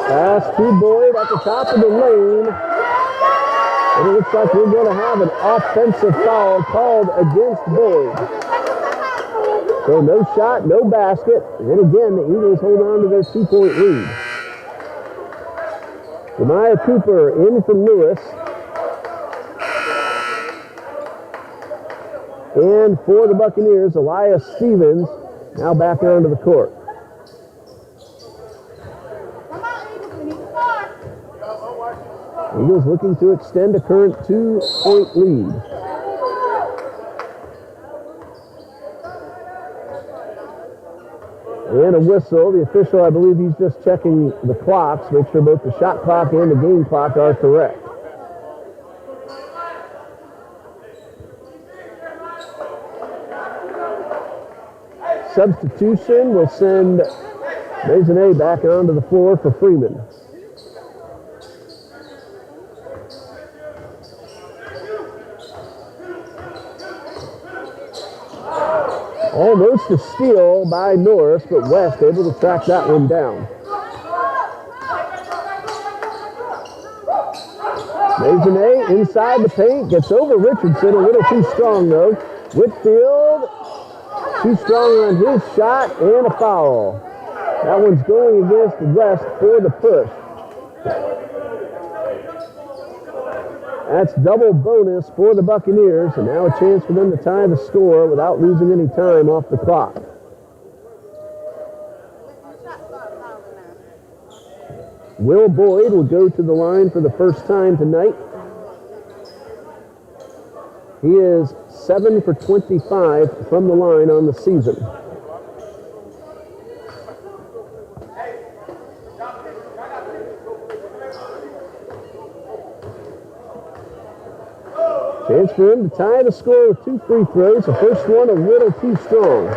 Pass to Boyd at the top of the lane. And it looks like we're going to have an offensive foul called against Boyd. So no shot, no basket. And again, the Eagles hold on to their 2-point lead. Jemiah Cooper in from Lewis. And for the Buccaneers, Elias Stevens now back onto the court. Eagles looking to extend a current 2-point lead. And a whistle. The official, I believe he's just checking the clocks, make sure both the shot clock and the game clock are correct. Substitution will send Maisonnet back onto the floor for Freeman. Almost a steal by Norris, but West able to track that one down. Maisonnet inside the paint, gets over Richardson, a little too strong though. Whitfield, too strong on his shot, and a foul. That one's going against West for the push. That's double bonus for the Buccaneers, and now a chance for them to tie the score without losing any time off the clock. Will Boyd will go to the line for the first time tonight. He is 7 for 25 from the line on the season. Chance for him to tie the score with 2 free throws. The first one a little too strong.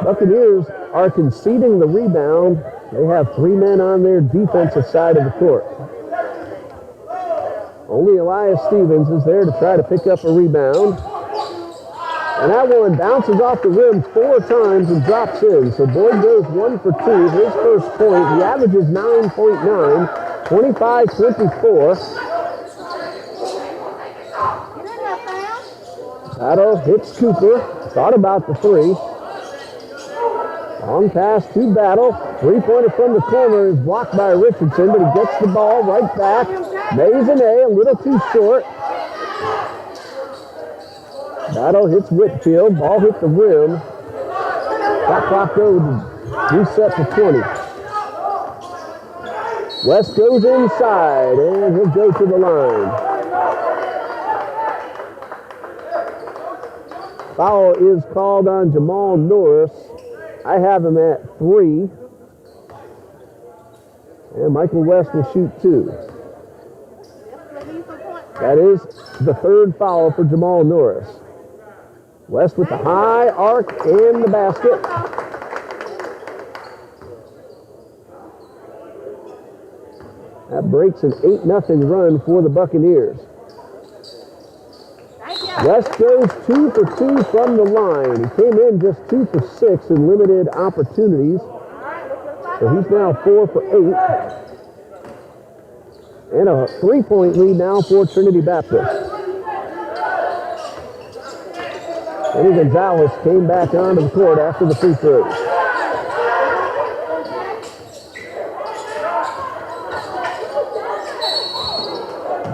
Buccaneers are conceding the rebound. They have 3 men on their defensive side of the court. Only Elias Stevens is there to try to pick up a rebound. And that one bounces off the rim 4 times and drops in. So Boyd goes 1 for 2. His first point. He averages 9.9, 25-24. Battle hits Cooper. Thought about the 3. Long pass to Battle. 3-pointer from the corner is blocked by Richardson, but he gets the ball right back. Maisonnet a little too short. Battle hits Whitfield. Ball hit the rim. Shot clock goes reset to 20. West goes inside, and he'll go to the line. Foul is called on Jamal Norris. I have him at 3. And Michael West will shoot 2. That is the 3rd foul for Jamal Norris. West with the high arc and the basket. That breaks an 8-0 run for the Buccaneers. West goes 2 for 2 from the line. He came in just 2 for 6 in limited opportunities. So he's now 4 for 8. And a 3-point lead now for Trinity Baptist. Eddie Gonzalez came back onto the court after the free throws.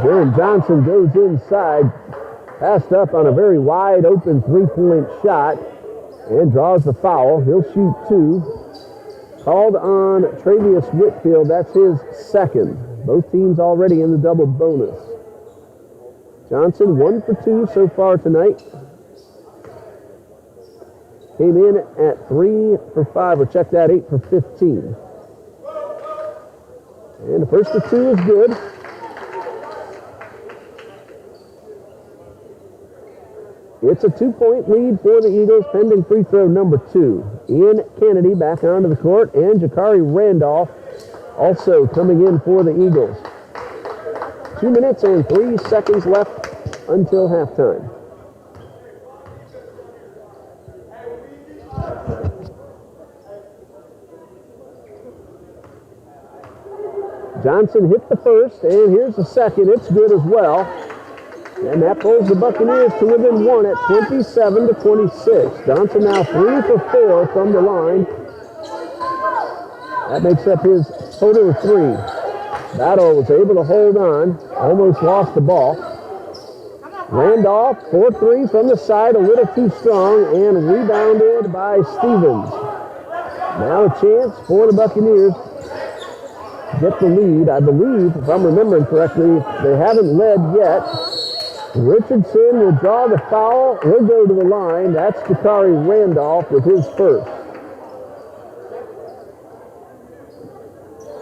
Jaron Johnson goes inside, passed up on a very wide open 3-point shot, and draws the foul. He'll shoot 2. Called on Travius Whitfield. That's his 2nd. Both teams already in the double bonus. Johnson 1 for 2 so far tonight. Came in at 3 for 5, or check that, 8 for 15. And the first of 2 is good. It's a 2-point lead for the Eagles, pending free throw number 2. Ian Kennedy back onto the court, and Jakari Randolph also coming in for the Eagles. 2 minutes and 3 seconds left until halftime. Johnson hit the first, and here's the second. It's good as well. And that pulls the Buccaneers to within 1 at 27-26. Johnson now 3 for 4 from the line. That makes up his total of 3. Battle was able to hold on, almost lost the ball. Randolph, 4-3 from the side, a little too strong, and rebounded by Stevens. Now a chance for the Buccaneers to get the lead. I believe, if I'm remembering correctly, they haven't led yet. Richardson will draw the foul. He'll go to the line. That's Jakari Randolph with his first.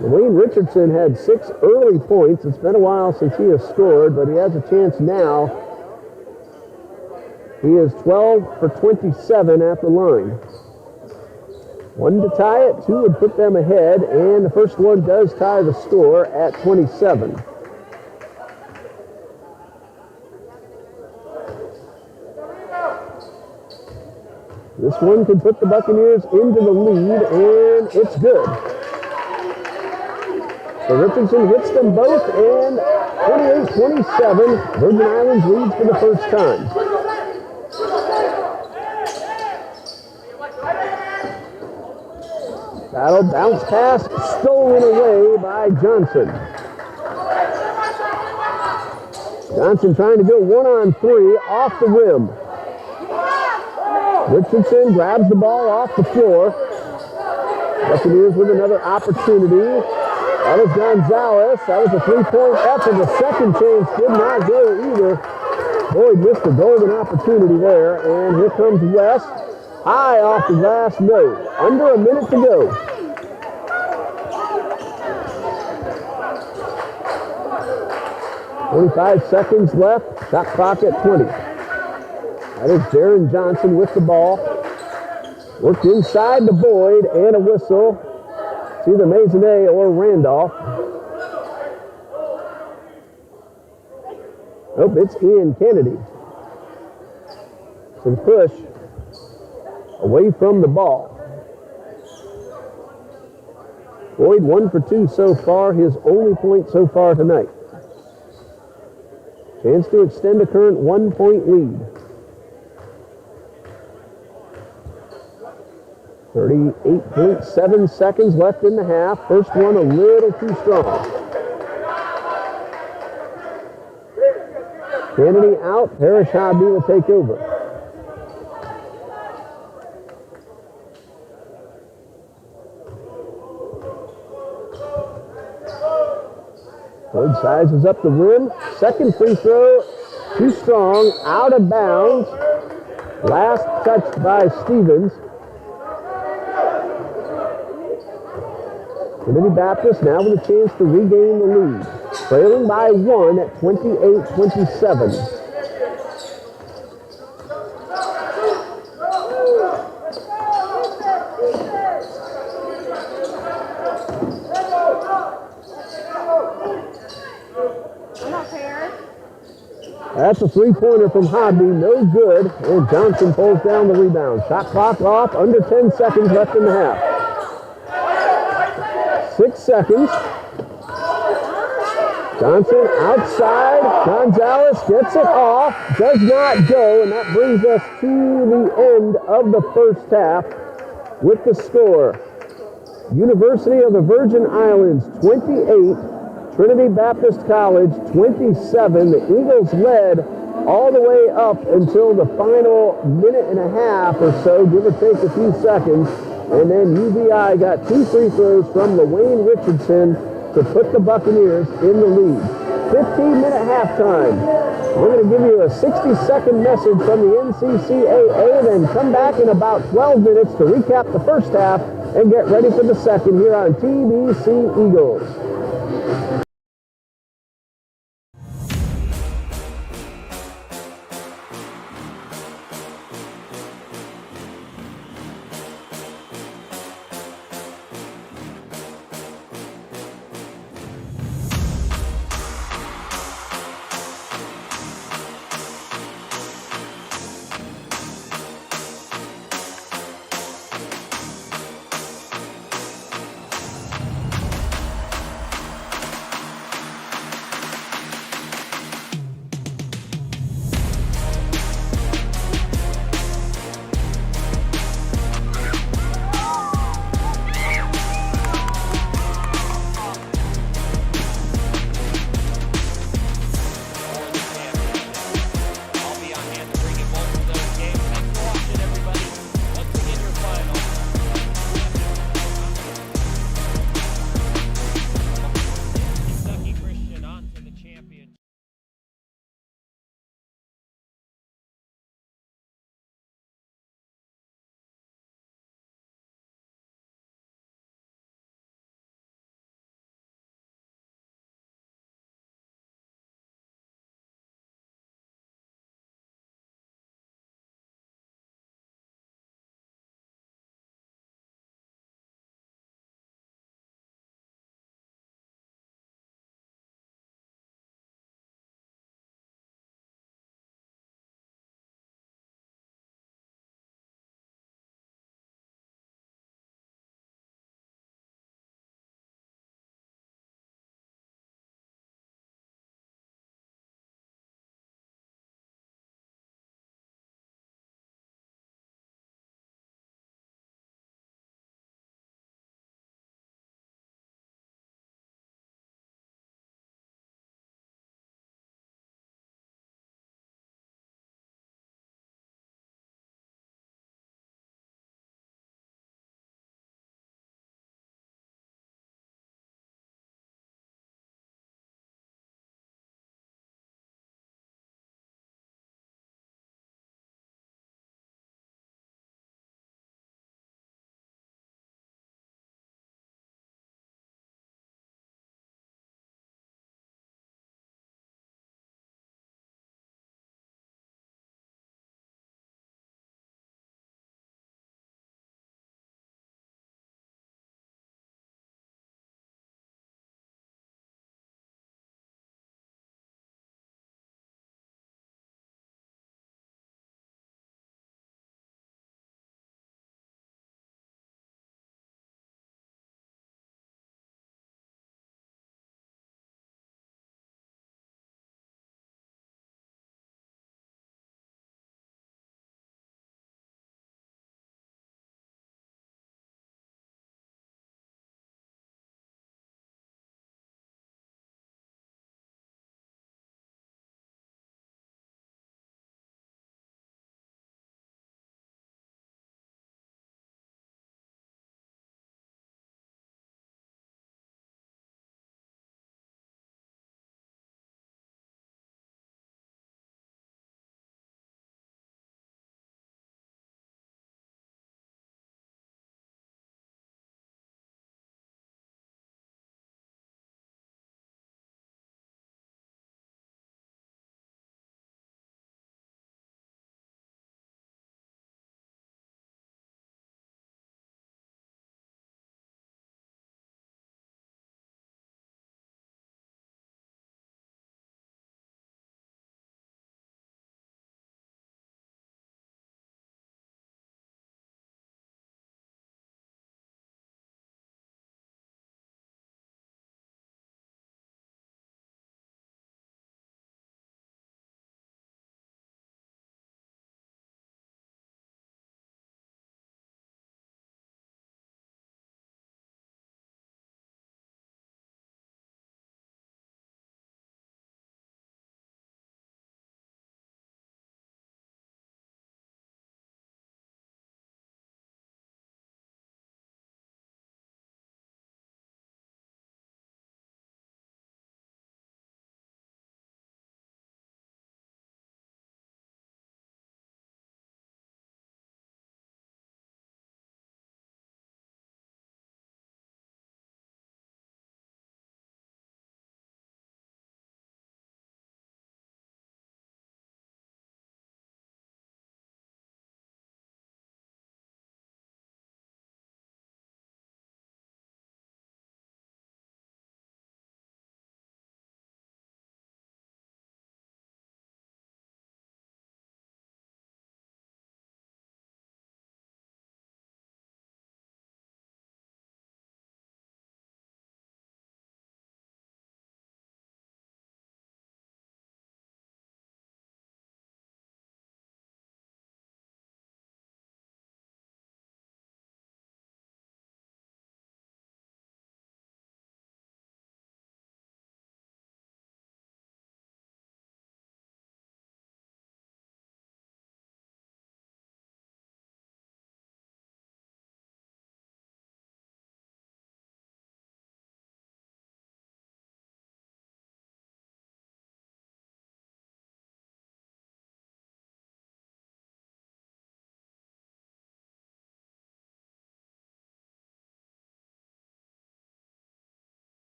Wayne Richardson had 6 early points. It's been a while since he has scored, but he has a chance now. He is 12 for 27 at the line. 1 to tie it, 2 would put them ahead, and the first one does tie the score at 27. This one could put the Buccaneers into the lead, and it's good. So Richardson hits them both, and 28-27, Virgin Islands leads for the first time. Battle bounce pass stolen away by Johnson. Johnson trying to go 1-on-3 off the rim. Richardson grabs the ball off the floor. Buccaneers with another opportunity. That was Gonzalez. That was a 3-point effort. The second chance did not go either. Boyd missed a golden opportunity there. And here comes West. High off the glass, no. Under a minute to go. "25 seconds left. Shot clock at 20. That is Jaron Johnson with the ball. Worked inside to Boyd, and a whistle. It's either Maisonnet or Randolph. Nope, it's Ian Kennedy. Some push away from the ball. Boyd 1 for 2 so far, his only point so far tonight. Chance to extend a current 1-point lead. 38.7 seconds left in the half. First one a little too strong. Kennedy out. Parrish Hobby will take over. Wood sizes up the rim. Second free throw, too strong, out of bounds. Last touched by Stevens. Trinity Baptist now with a chance to regain the lead. Trailing by 1 at 28-27. That's a three-pointer from Hobby, no good, and Johnson pulls down the rebound. Shot clock off, under 10 seconds left in the half. 6 seconds. Johnson outside, Gonzalez gets it off, does not go, and that brings us to the end of the first half with the score. University of the Virgin Islands 28, Trinity Baptist College 27. The Eagles led all the way up until the final minute and a half or so, give or take a few seconds. And then UVI got 2 free throws from LaWayne Richardson to put the Buccaneers in the lead. 15-minute halftime. We're going to give you a 60-second message from the NCCAA, then come back in about 12 minutes to recap the first half and get ready for the second here on TBC Eagles.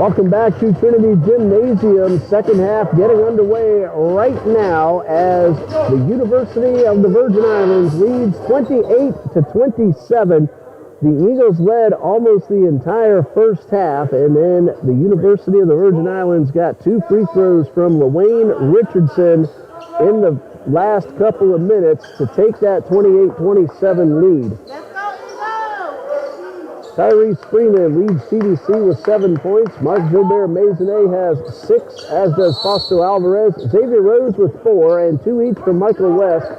Welcome back to Trinity Gymnasium. Second half getting underway right now as the University of the Virgin Islands leads 28-27. The Eagles led almost the entire first half, and then the University of the Virgin Islands got 2 free throws from LaWayne Richardson in the last couple of minutes to take that 28-27 lead. Let's go, Eagles! Tyrese Freeman leads TBC with 7 points. Mark Gilbert Maisonnet has 6, as does Fausto Alvarez. Xavier Rose with 4, and 2 each from Michael West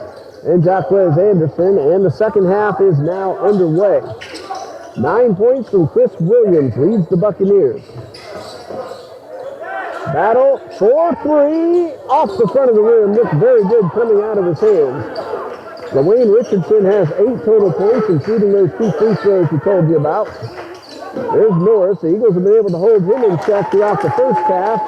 and Jacques Anderson. And the second half is now underway. 9 points from Chris Williams leads the Buccaneers. Battle for 3 off the front of the rim. Looks very good coming out of his hands. LaWayne Richardson has 8 total points, including those 2 free throws we told you about. There's Norris. The Eagles have been able to hold him in check throughout the first half.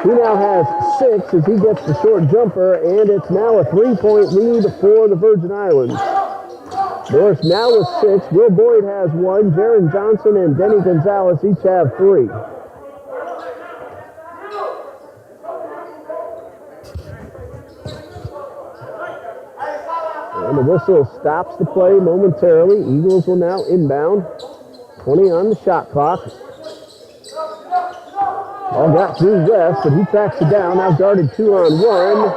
He now has 6 as he gets the short jumper, and it's now a 3-point lead for the Virgin Islands. Norris now with 6. Will Boyd has 1. Jaron Johnson and Denny Gonzalez each have 3. And the whistle stops the play momentarily. Eagles will now inbound. 20 on the shot clock. Ball got through West, but he tracks it down. Now guarded 2-on-1.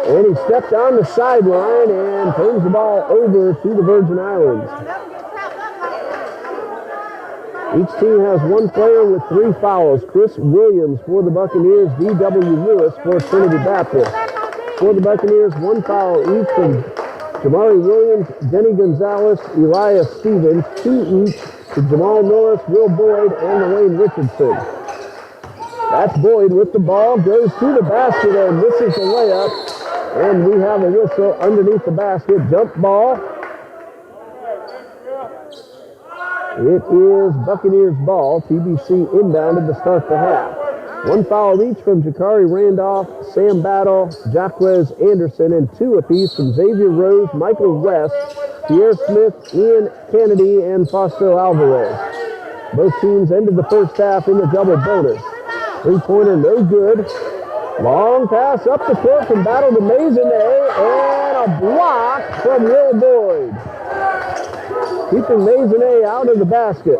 And he stepped on the sideline and turns the ball over to the Virgin Islands. Each team has 1 player with 3 fouls. Chris Williams for the Buccaneers, D.W. Lewis for Trinity Baptist. For the Buccaneers, 1 foul each from Jamari Williams, Denny Gonzalez, Elias Stevens, 2 each to Jamal Norris, Will Boyd, and LaWayne Richardson. That's Boyd with the ball, goes to the basket and misses the layup. And we have a whistle underneath the basket. Jump ball. It is Buccaneers ball. TBC inbounded to start the half. 1 foul each from Jakari Randolph, Sam Battle, Jacques Anderson, and 2 apiece from Xavier Rose, Michael West, Pierre Smith, Ian Kennedy, and Fausto Alvarez. Both teams ended the first half in the double bonus. 3-pointer no good. Long pass up the court from Battle to Maisonnet, and a block from Will Boyd. Keeping Maisonnet out of the basket.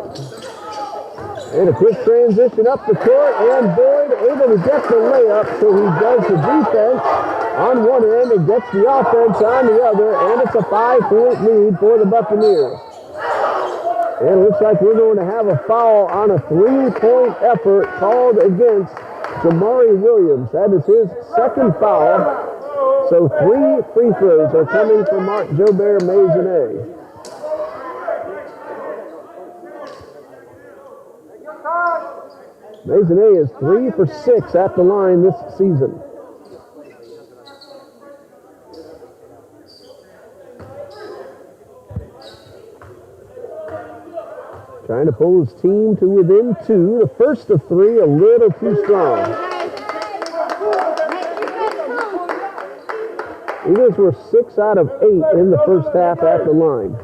And a quick transition up the court, and Boyd able to get the layup, so he does the defense on one end and gets the offense on the other, and it's a 5-point lead for the Buccaneers. And it looks like we're going to have a foul on a 3-point effort called against Jamari Williams. That is his 2nd foul. So 3 free throws are coming from Mark Jobert Maisonnet. Maisonnet is 3 for 6 at the line this season. Trying to pull his team to within 2. The first of 3, a little too strong. Eagles were 6 out of 8 in the first half at the line.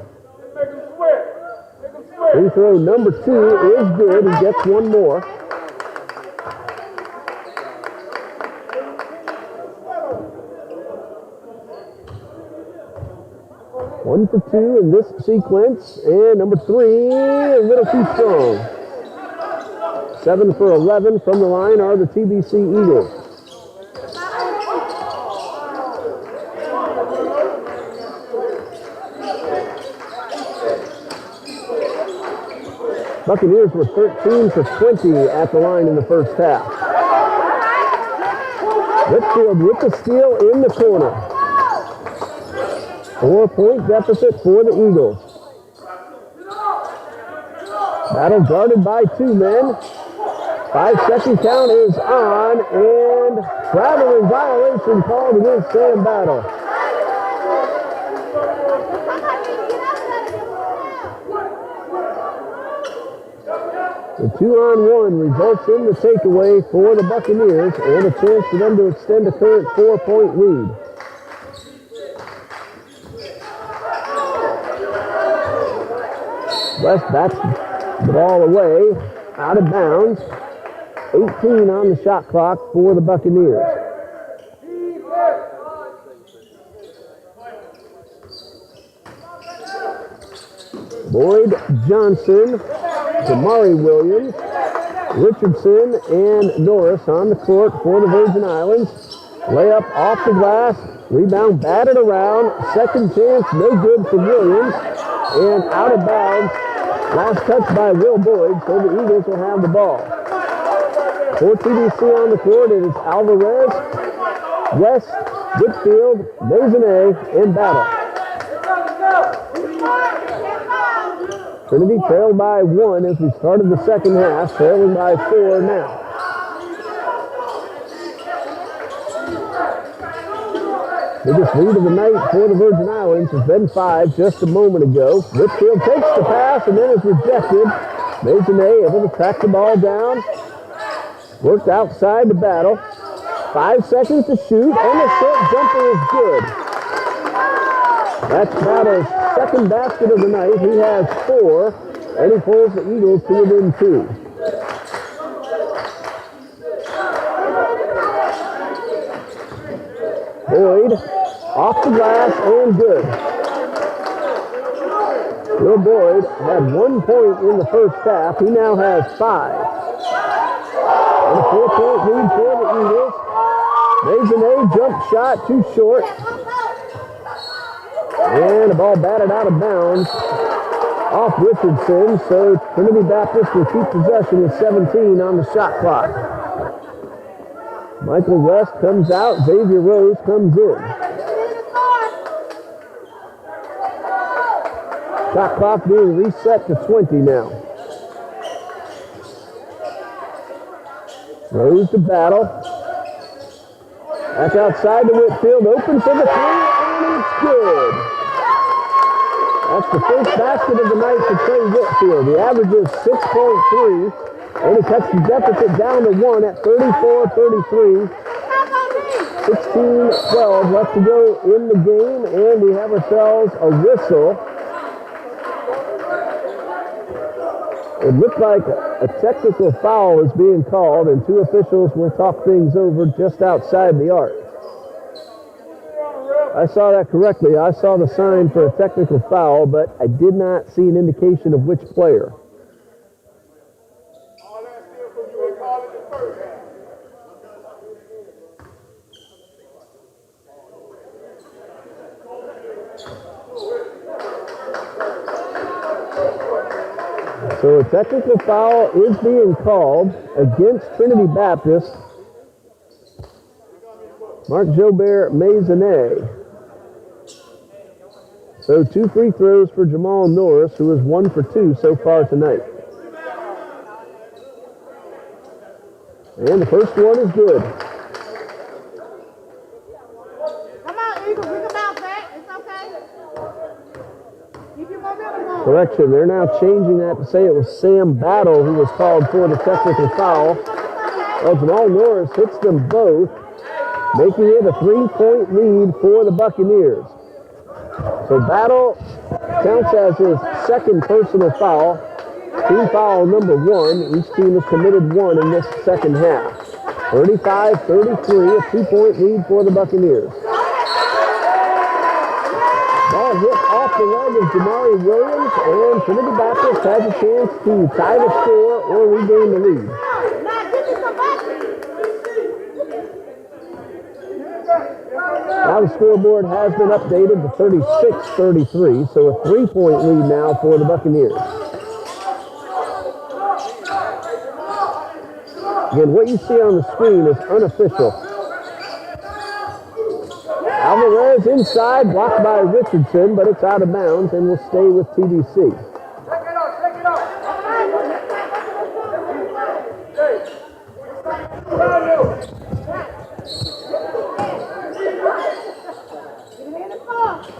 Free throw number 2 is good. He gets 1 more. One for 2 in this sequence, and number 3, a little too strong. 7 for 11 from the line are the TBC Eagles. Buccaneers were 13 for 20 at the line in the first half. Whitfield with the steal in the corner. 4-point deficit for the Eagles. Battle guarded by 2 men. 5-second count is on, and traveling violation called against Sam Battle. The 2-on-1 results in the takeaway for the Buccaneers and a chance for them to extend a current 4-point lead. West bats the ball away. out of bounds. 18 on the shot clock for the Buccaneers. Boyd, Johnson, Jamari Williams, Richardson, and Norris on the court for the Virgin Islands. Layup off the glass, rebound batted around, second chance, no good for Williams, and out of bounds. Last touch by Will Boyd, so the Eagles will have the ball. For TBC on the court, it is Alvarez, West, Whitfield, Maisonnet, and Battle. Trinity trailed by 1 as we started the second half, trailing by 4 now. Biggest lead of the night for the Virgin Islands has been 5 just a moment ago. Whitfield takes the pass and then is rejected. Maisonnet able to track the ball down. Worked outside the Battle. 5 seconds to shoot, and the short jumper is good. That's Battle's second basket of the night. He has 4, and he pulls the Eagles to within 2. Boyd, off the glass, and good. Will Boyd had 1 point in the first half. He now has 5. And a 4-point lead for the Eagles. Maisonnet jump shot too short. And the ball batted out of bounds off Richardson. So Trinity Baptist will keep possession with 17 on the shot clock. Michael West comes out. Xavier Rose comes in. Shot clock being reset to 20 now. Rose to Battle. Back outside to Whitfield. Open for the 3, and it's good. That's the first basket of the night for Trey Whitfield. The average is 6.3, and he cuts the deficit down to 1 at 34-33. 16-12 left to go in the game, and we have ourselves a whistle. It looked like a technical foul is being called, and 2 officials will talk things over just outside the arc. I saw that correctly. I saw the sign for a technical foul, but I did not see an indication of which player. So a technical foul is being called against Trinity Baptist. Mark Jobert Maisonnet. So 2 free throws for Jamal Norris, who is 1 for 2 so far tonight. And the first one is good. Come on, Eagles, we can bounce back. It's okay. Keep your momentum on. Correction, they're now changing that to say it was Sam Battle who was called for the technical foul. Well, Jamal Norris hits them both, making it a 3-point lead for the Buccaneers. So Battle counts as his second personal foul. Team foul number 1. Each team has committed 1 in this second half. 35-33, a 2-point lead for the Buccaneers. Ball hit off the leg of Jamari Williams, and Trinity Baptist has a chance to tie the score or regain the lead. Now the scoreboard has been updated to 36-33, so a 3-point lead now for the Buccaneers. Again, what you see on the screen is unofficial. Alvarez inside, blocked by Richardson, but it's out of bounds and will stay with TBC.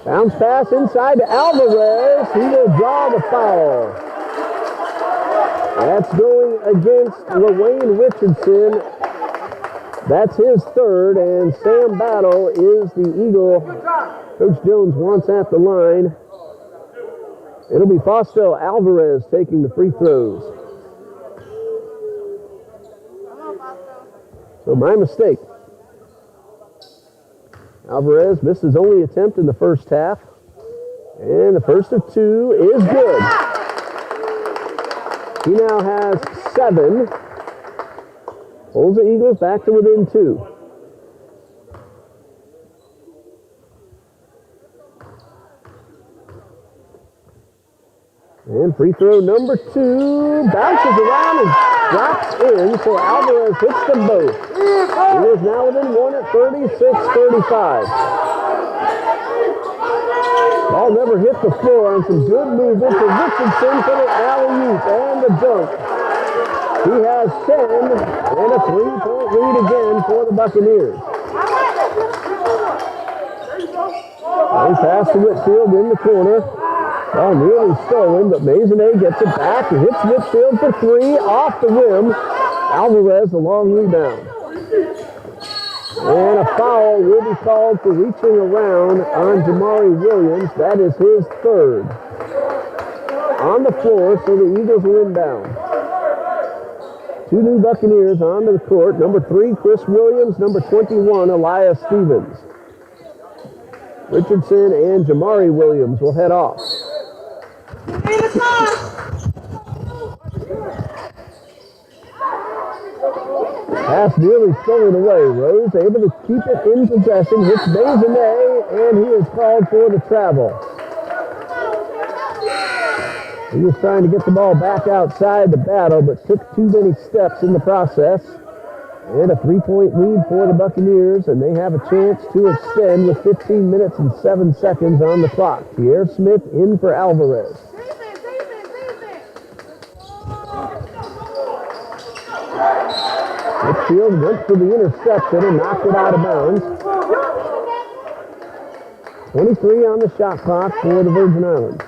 Bounce pass inside to Alvarez. He will draw the foul. That's going against LaWayne Richardson. That's his third, and Sam Battle is the Eagle Coach Jones wants at the line. It'll be Fausto Alvarez taking the free throws. So my mistake. Alvarez missed his only attempt in the first half. And the first of 2 is good. He now has 7. Holds the Eagles back to within 2. And free throw number 2 bounces around and drops in, so Alvarez hits them both. He is now within 1 at 36-35. Ball never hit the floor, and some good movement for Richardson for the alley-oop and the dunk. He has 10 and a 3-point lead again for the Buccaneers. And pass to Whitfield in the corner. Ball nearly stolen, but Maisonnet gets it back. He hits Whitfield for 3 off the rim. Alvarez, the long rebound. And a foul will be called for reaching around on Jamari Williams. That is his 3rd. On the floor, so the Eagles will inbound. 2 new Buccaneers onto the court. Number 3, Chris Williams. Number 21, Elias Stevens. Richardson and Jamari Williams will head off. Pass nearly stolen away. Rose able to keep it in possession. Hits Maisonnet, and he is called for the travel. He was trying to get the ball back outside the battle, but took too many steps in the process. And a 3-point lead for the Buccaneers, and they have a chance to extend with 15 minutes and 7 seconds on the clock. Pierre Smith in for Alvarez. Whitfield went for the interception and knocked it out of bounds. 23 on the shot clock for the Virgin Islands.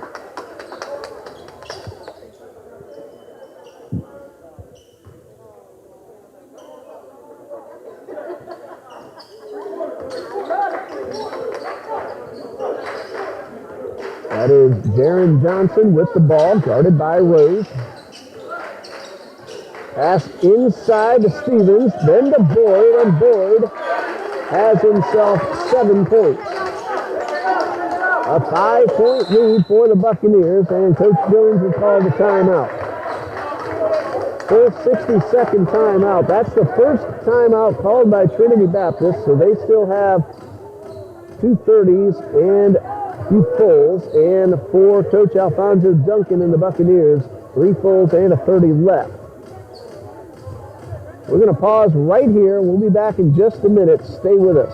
That is Jaron Johnson with the ball, guarded by Rose. Pass inside to Stevens, then to Boyd, and Boyd has himself 7 points. A 5-point lead for the Buccaneers, and Coach Jones will call the timeout. Full 60-second timeout. That's the first timeout called by Trinity Baptist, so they still have 2 30s and 2 fulls, and for Coach Alfonso Duncan and the Buccaneers, 3 fulls and a 30 left. We're going to pause right here. We'll be back in just a minute. Stay with us.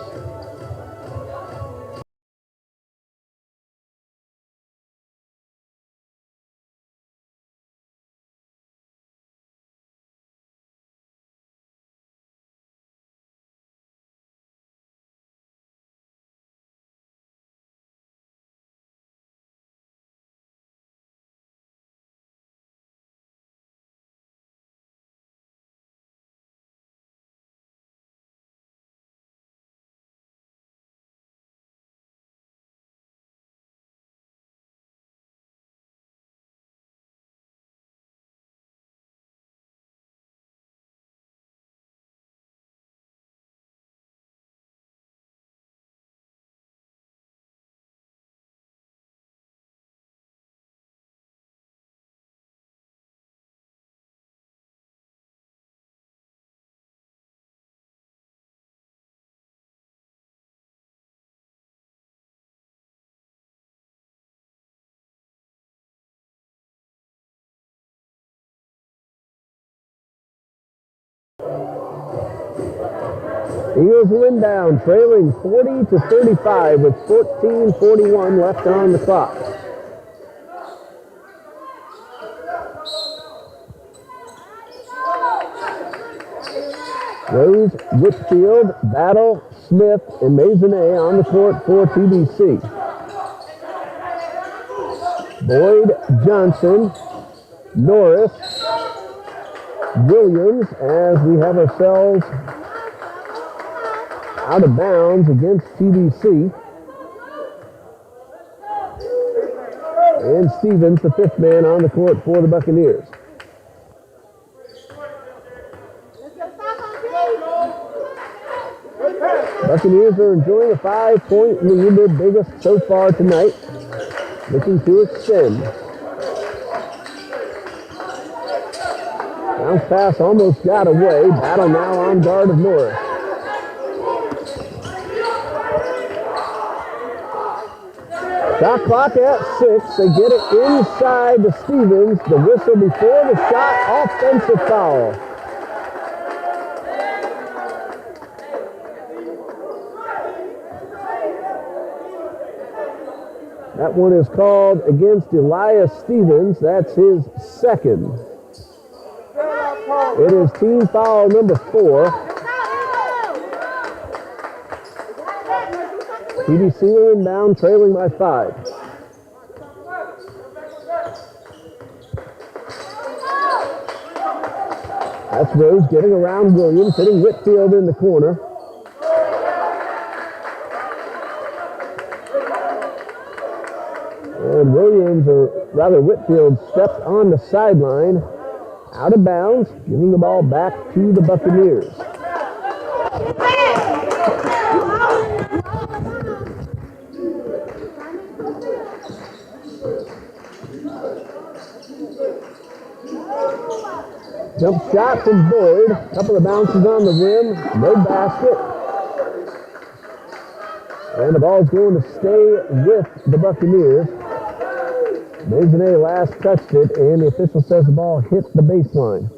Eagles win down, trailing 40-35 with 14:41 left on the clock. Rose, Whitfield, Battle, Smith, and Maisonnet on the court for TBC. Boyd, Johnson, Norris, Williams, as we have ourselves out of bounds against TBC. And Stevens, the 5th man on the court for the Buccaneers. Buccaneers are enjoying a 5-point lead, their biggest so far tonight, looking to extend. Bounce pass almost got away. Battle now on guard of Norris. Shot clock at 6. They get it inside to Stevens. The whistle before the shot. Offensive foul. That one is called against Elias Stevens. That's his second. It is team foul number 4. TBC will inbound, trailing by 5. That's Rose getting around Williams, hitting Whitfield in the corner. And Williams, or rather Whitfield, steps on the sideline, out of bounds, giving the ball back to the Buccaneers. Jump shot from Boyd. A couple of bounces on the rim. No basket. And the ball's going to stay with the Buccaneers. Maisonnet last touched it, and the official says the ball hit the baseline.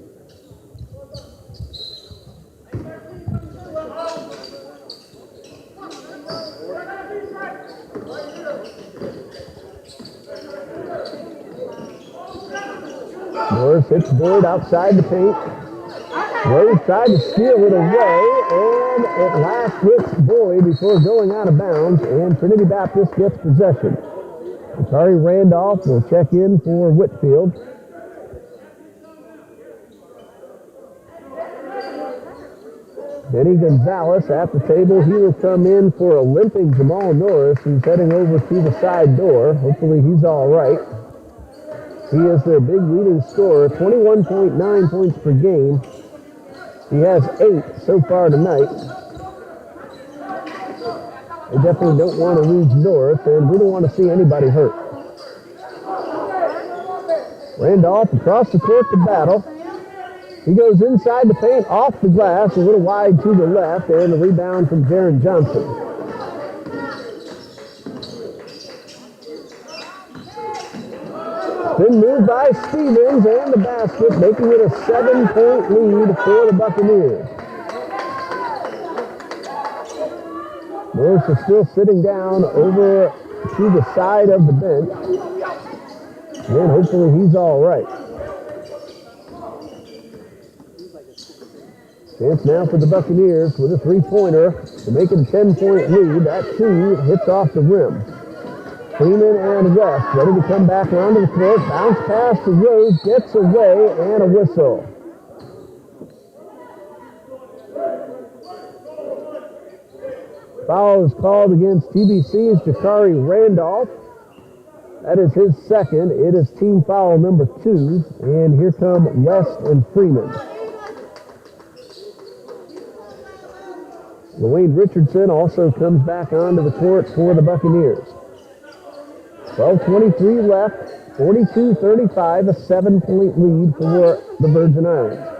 Norris hits Boyd outside the paint. Rose tried to steal it away, and it last hits Boyd before going out of bounds, and Trinity Baptist gets possession. Sorry, Randolph will check in for Whitfield. Benny Gonzalez at the table. He will come in for a limping Jamal Norris, who's heading over to the side door. Hopefully he's all right. He is their big leading scorer, 21.9 points per game. He has 8 so far tonight. They definitely don't want to lose North, and we don't want to see anybody hurt. Randolph across the court to battle. He goes inside the paint, off the glass, a little wide to the left, and the rebound from Jaron Johnson. Then moved by Stevens, and the basket, making it a 7-point lead for the Buccaneers. Norris is still sitting down over to the side of the bench. And hopefully he's all right. Chance now for the Buccaneers with a 3-pointer to make it a 10-point lead. That 2 hits off the rim. Freeman and West ready to come back onto the court. Bounce pass to Rose, gets away, and a whistle. Foul is called against TBC's Jakari Randolph. That is his second. It is team foul number 2. And here come West and Freeman. Dwayne Richardson also comes back onto the court for the Buccaneers. 12:23 left, 42-35, a 7-point lead for the Virgin Islands.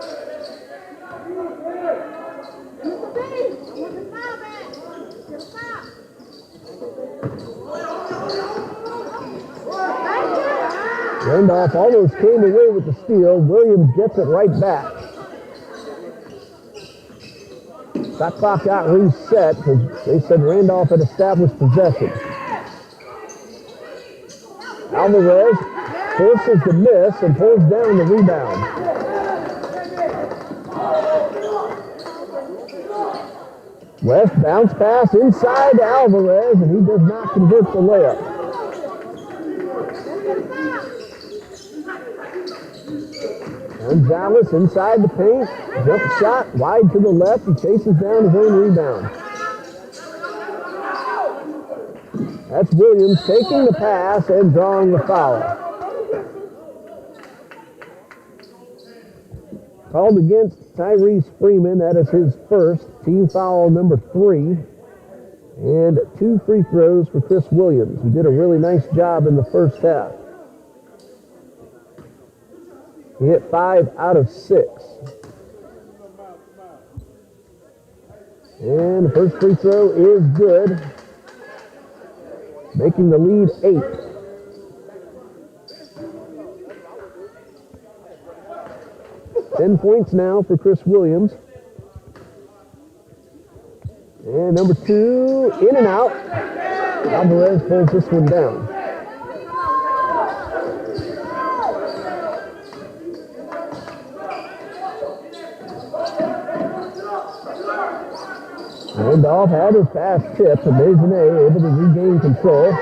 Randolph almost came away with the steal. Williams gets it right back. Shot clock got reset because they said Randolph had established possession. Alvarez forces the miss and pulls down the rebound. West bounce pass inside to Alvarez, and he does not convert the layup. Gonzalez inside the paint, jump shot wide to the left. He chases down his own rebound. That's Williams taking the pass and drawing the foul. called against Tyrese Freeman. That is his first. Team foul number 3. And 2 free throws for Chris Williams, who did a really nice job in the first half. He hit 5 out of 6. And the first free throw is good, making the lead 8. Points now for Chris Williams. And number 2, in and out. Alvarez pulls this one down. Randolph had his pass tipped, and Dejanay able to regain control.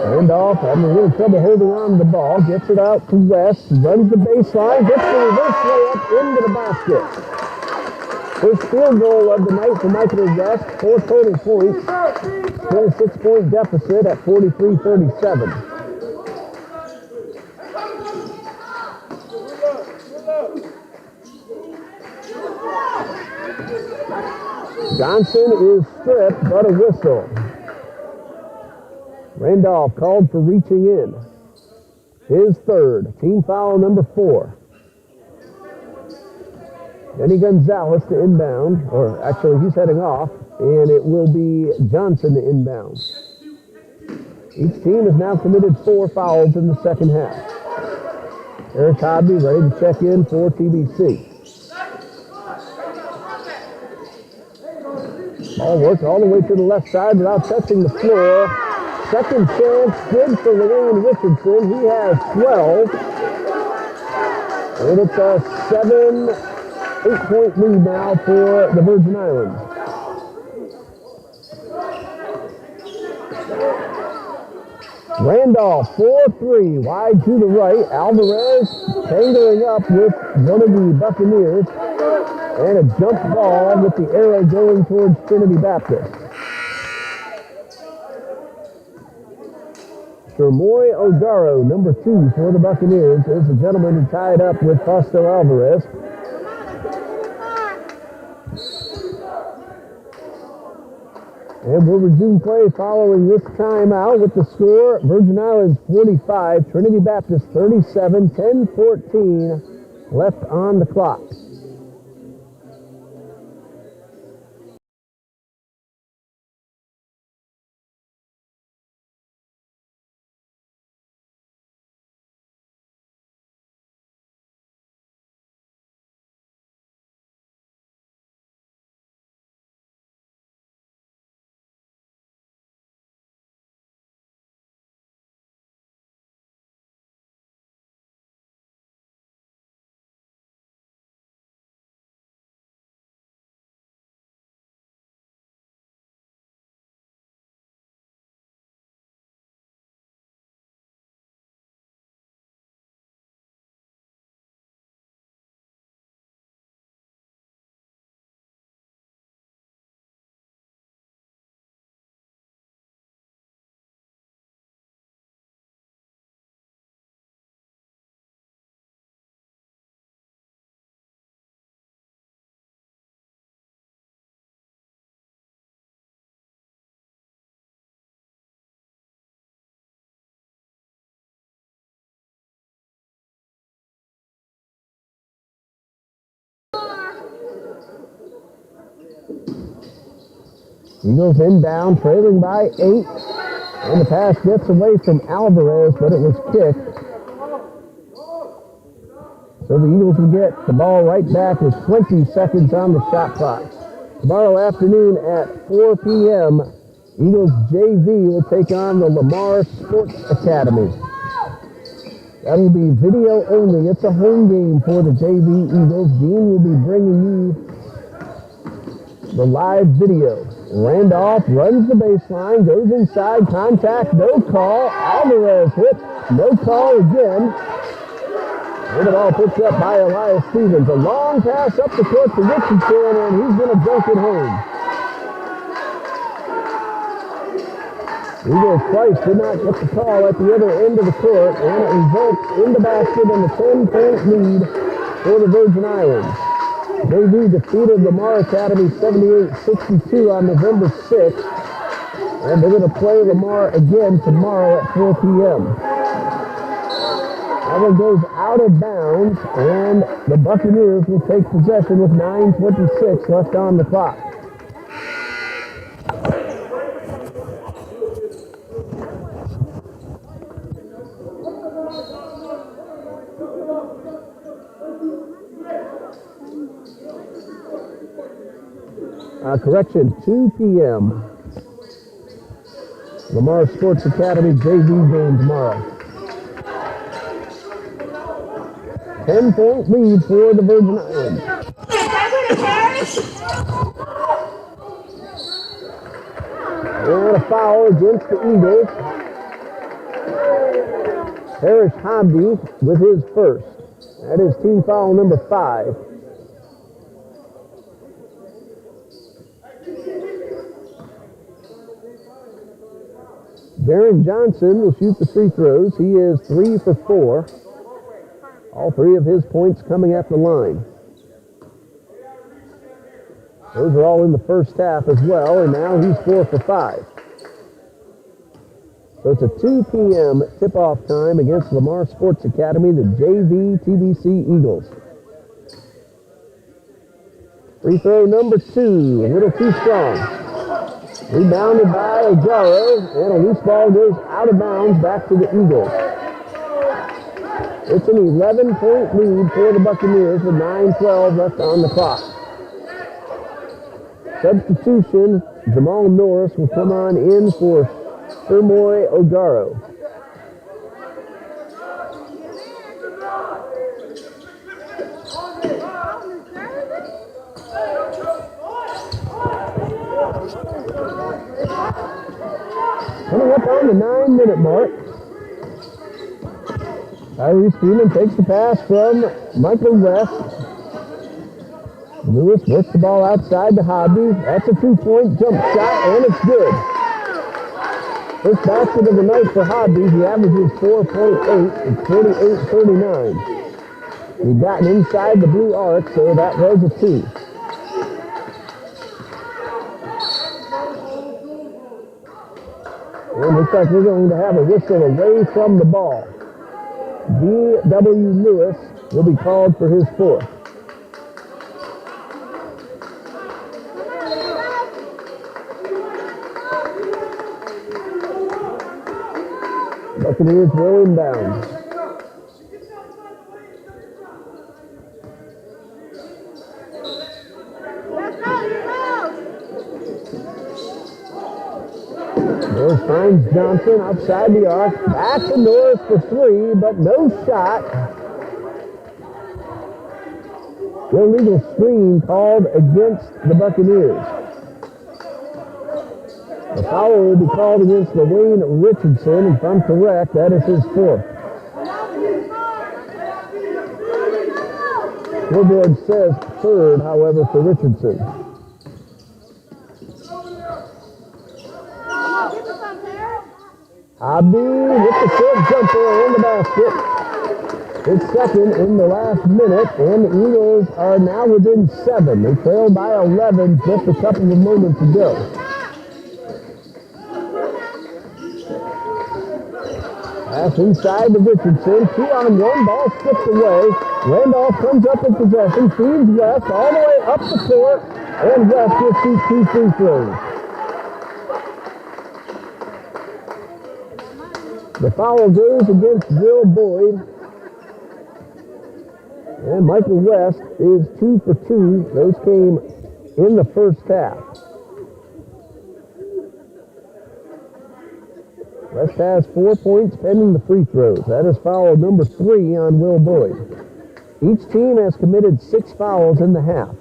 Randolph having a little trouble holding on to the ball, gets it out to West, runs the baseline, gets the reverse layup into the basket. First field goal of the night for Michael West, 4 total points, 26-point deficit at 43-37. Johnson is stripped, but a whistle. Randolph called for reaching in. His third, team foul number 4. Denny Gonzalez to inbound, or actually he's heading off, and it will be Johnson to inbound. Each team has now committed 4 fouls in the second half. Eric Hodby ready to check in for TBC. Ball worked all the way to the left side without touching the floor. Second chance, good for Lorraine Richardson. He has 12. And it's a 8-point lead now for the Virgin Islands. Randolph, 4-3, wide to the right. Alvarez tangling up with one of the Buccaneers. And a jump ball with the arrow going towards Trinity Baptist. Shermoy O'Garo, number 2 for the Buccaneers, is the gentleman who tied up with Fausto Alvarez. And we'll resume play following this timeout with the score, Virgin Islands 45, Trinity Baptist 37, 10-14 left on the clock. Eagles inbound, trailing by 8. And the pass gets away from Alvarez, but it was kicked. So the Eagles will get the ball right back with 20 seconds on the shot clock. Tomorrow afternoon at 4 p.m., Eagles JV will take on the Lamar Sports Academy. That will be video only. It's a home game for the JV Eagles. Dean will be bringing you the live video. Randolph runs the baseline, goes inside, contact, no call. Alvarez hit, no call again. And the ball picked up by Elias Stevens. A long pass up the court to Richardson, and he's going to dunk it home. Eagles twice did not get the call at the other end of the court, and it results in the basket and the 10-point lead for the Virgin Islands. JV defeated Lamar Academy 78-62 on November 6th. And they're going to play Lamar again tomorrow at 4 p.m. That one goes out of bounds, and the Buccaneers will take possession with 9:26 left on the clock. Correction, 2 p.m. Lamar Sports Academy JV game tomorrow. 10-point lead for the Virgin Islands. And a foul against the Eagles. Parrish Hobby with his first. That is team foul number 5. Darren Johnson will shoot the free throws. He is 3 for 4. All 3 of his points coming at the line. Those are all in the first half as well, and now he's 4 for 5. So it's a 2 p.m. tip-off time against Lamar Sports Academy, the JV TBC Eagles. Free throw number 2, a little too strong. Rebounded by Ojaro, and a loose ball goes out of bounds back to the Eagles. It's an 11-point lead for the Buccaneers with 9:12 left on the clock. Substitution, Jamal Norris will come on in for Sirmoy Ojaro. Coming up on the 9-minute mark. Tyrese Freeman takes the pass from Michael West. Lewis works the ball outside to Hobby. That's a 2-point jump shot, and it's good. First basket of the night for Hobby. He averages 4.8 and 48-39. He got inside the blue arc, so that was a 2. And looks like we're going to have a whistle away from the ball. D.W. Lewis will be called for his 4th. Buccaneers will inbound. Norris finds Johnson outside the arc. Back to Norris for 3, but no shot. Illegal screen called against the Buccaneers. The foul will be called against Wayne Richardson. If I'm correct, that is his 4th. Scoreboard says 3rd, however, for Richardson. Abdi with the short jumper on the basket. It's second in the last minute, and the Eagles are now within 7. They trailed by 11 just a couple of moments ago. Pass inside to Richardson. 2-on-1, ball stripped away. Randolph comes up in possession, feeds West all the way up the court, and West gets his 2 free throws. The foul goes against Will Boyd. And Michael West is 2 for 2. Those came in the first half. West has 4 points pending the free throws. That is foul number 3 on Will Boyd. Each team has committed 6 fouls in the half.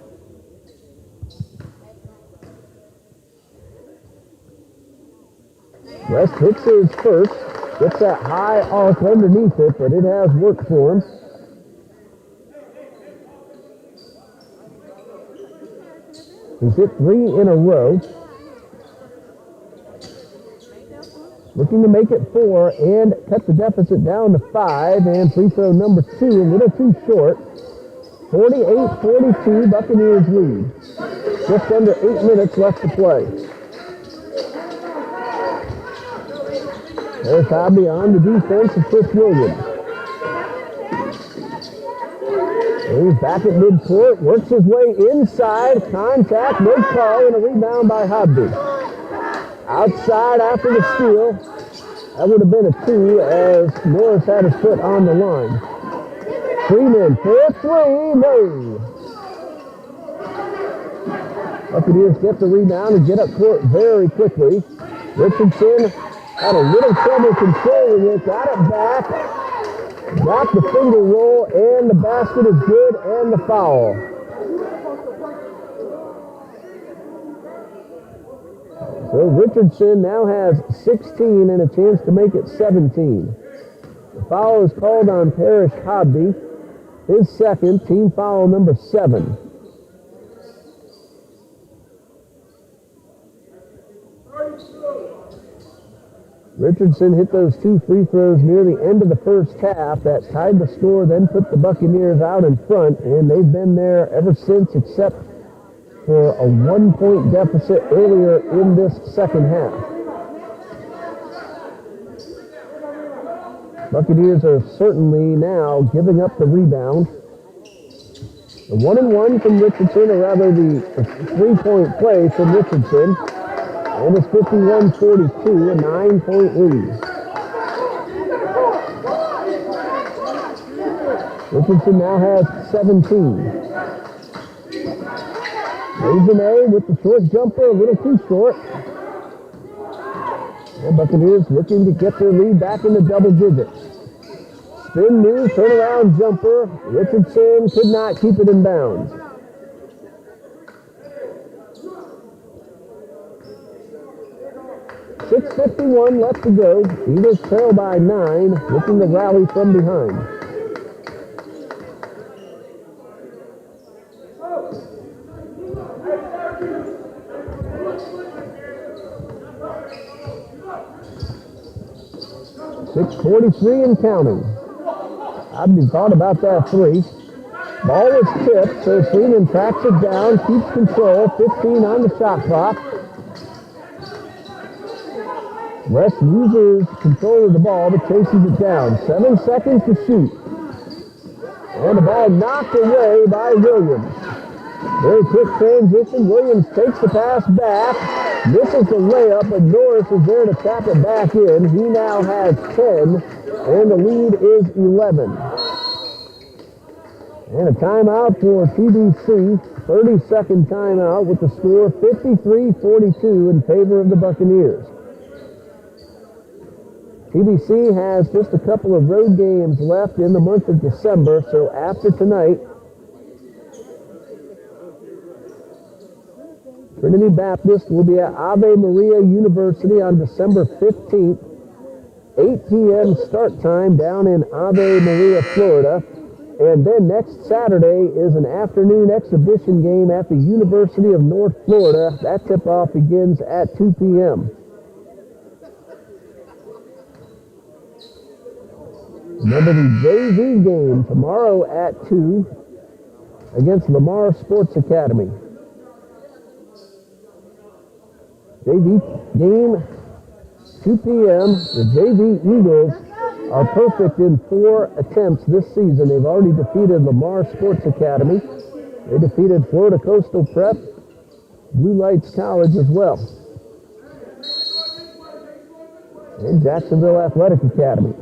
West hits his first. Gets that high arc underneath it, but it has worked for him. He's hit 3 in a row. Looking to make it 4 and cut the deficit down to 5. And free throw number 2, a little too short. 48-42, Buccaneers lead. Just under 8 minutes left to play. There's Hobby on the defense of Chris Williams. He's back at midcourt, works his way inside, contact, no call, and a rebound by Hobby. Outside after the steal. That would have been a 2 as Norris had his foot on the line. Freeman for 3, no. Buccaneers get the rebound and get up court very quickly. Richardson had a little trouble controlling it, got it back, got the finger roll, and the basket is good, and the foul. So Richardson now has 16 and a chance to make it 17. The foul is called on Parrish Hobby. His second, team foul number 7. Richardson hit those 2 free throws near the end of the first half. That tied the score, then put the Buccaneers out in front, and they've been there ever since, except for a 1-point deficit earlier in this second half. Buccaneers are certainly now giving up the rebound. The 1-and-1 from Richardson, or rather the 3-point play from Richardson. And it's 51-42, a 9-point lead. Richardson now has 17. Maisonnet with the short jumper, a little too short. And Buccaneers looking to get their lead back into double digits. Spin move, turnaround jumper. Richardson could not keep it in bounds. .6:51 left to go. Eagles trail by 9, looking to rally from behind. .6:43 and counting. I'd thought about that 3. Ball was tipped, so Freeman tracks it down, keeps control, 15 on the shot clock. West loses control of the ball, but chases it down. 7 seconds to shoot. And the ball knocked away by Williams. Very quick transition. Williams takes the pass back. Misses the layup, but Norris is there to tap it back in. He now has 10, and the lead is 11. And a timeout for TBC. 30-second timeout with the score 53-42 in favor of the Buccaneers. TBC has just a couple of road games left in the month of December, so after tonight, Trinity Baptist will be at Ave Maria University on December 15th. 8 p.m. start time down in Ave Maria, Florida. And then next Saturday is an afternoon exhibition game at the University of North Florida. That tip-off begins at 2 p.m. Remember the JV game tomorrow at 2 against Lamar Sports Academy. JV game, 2 p.m. The JV Eagles are perfect in 4 attempts this season. They've already defeated Lamar Sports Academy. They defeated Florida Coastal Prep, Blue Lights College as well, and Jacksonville Athletic Academy.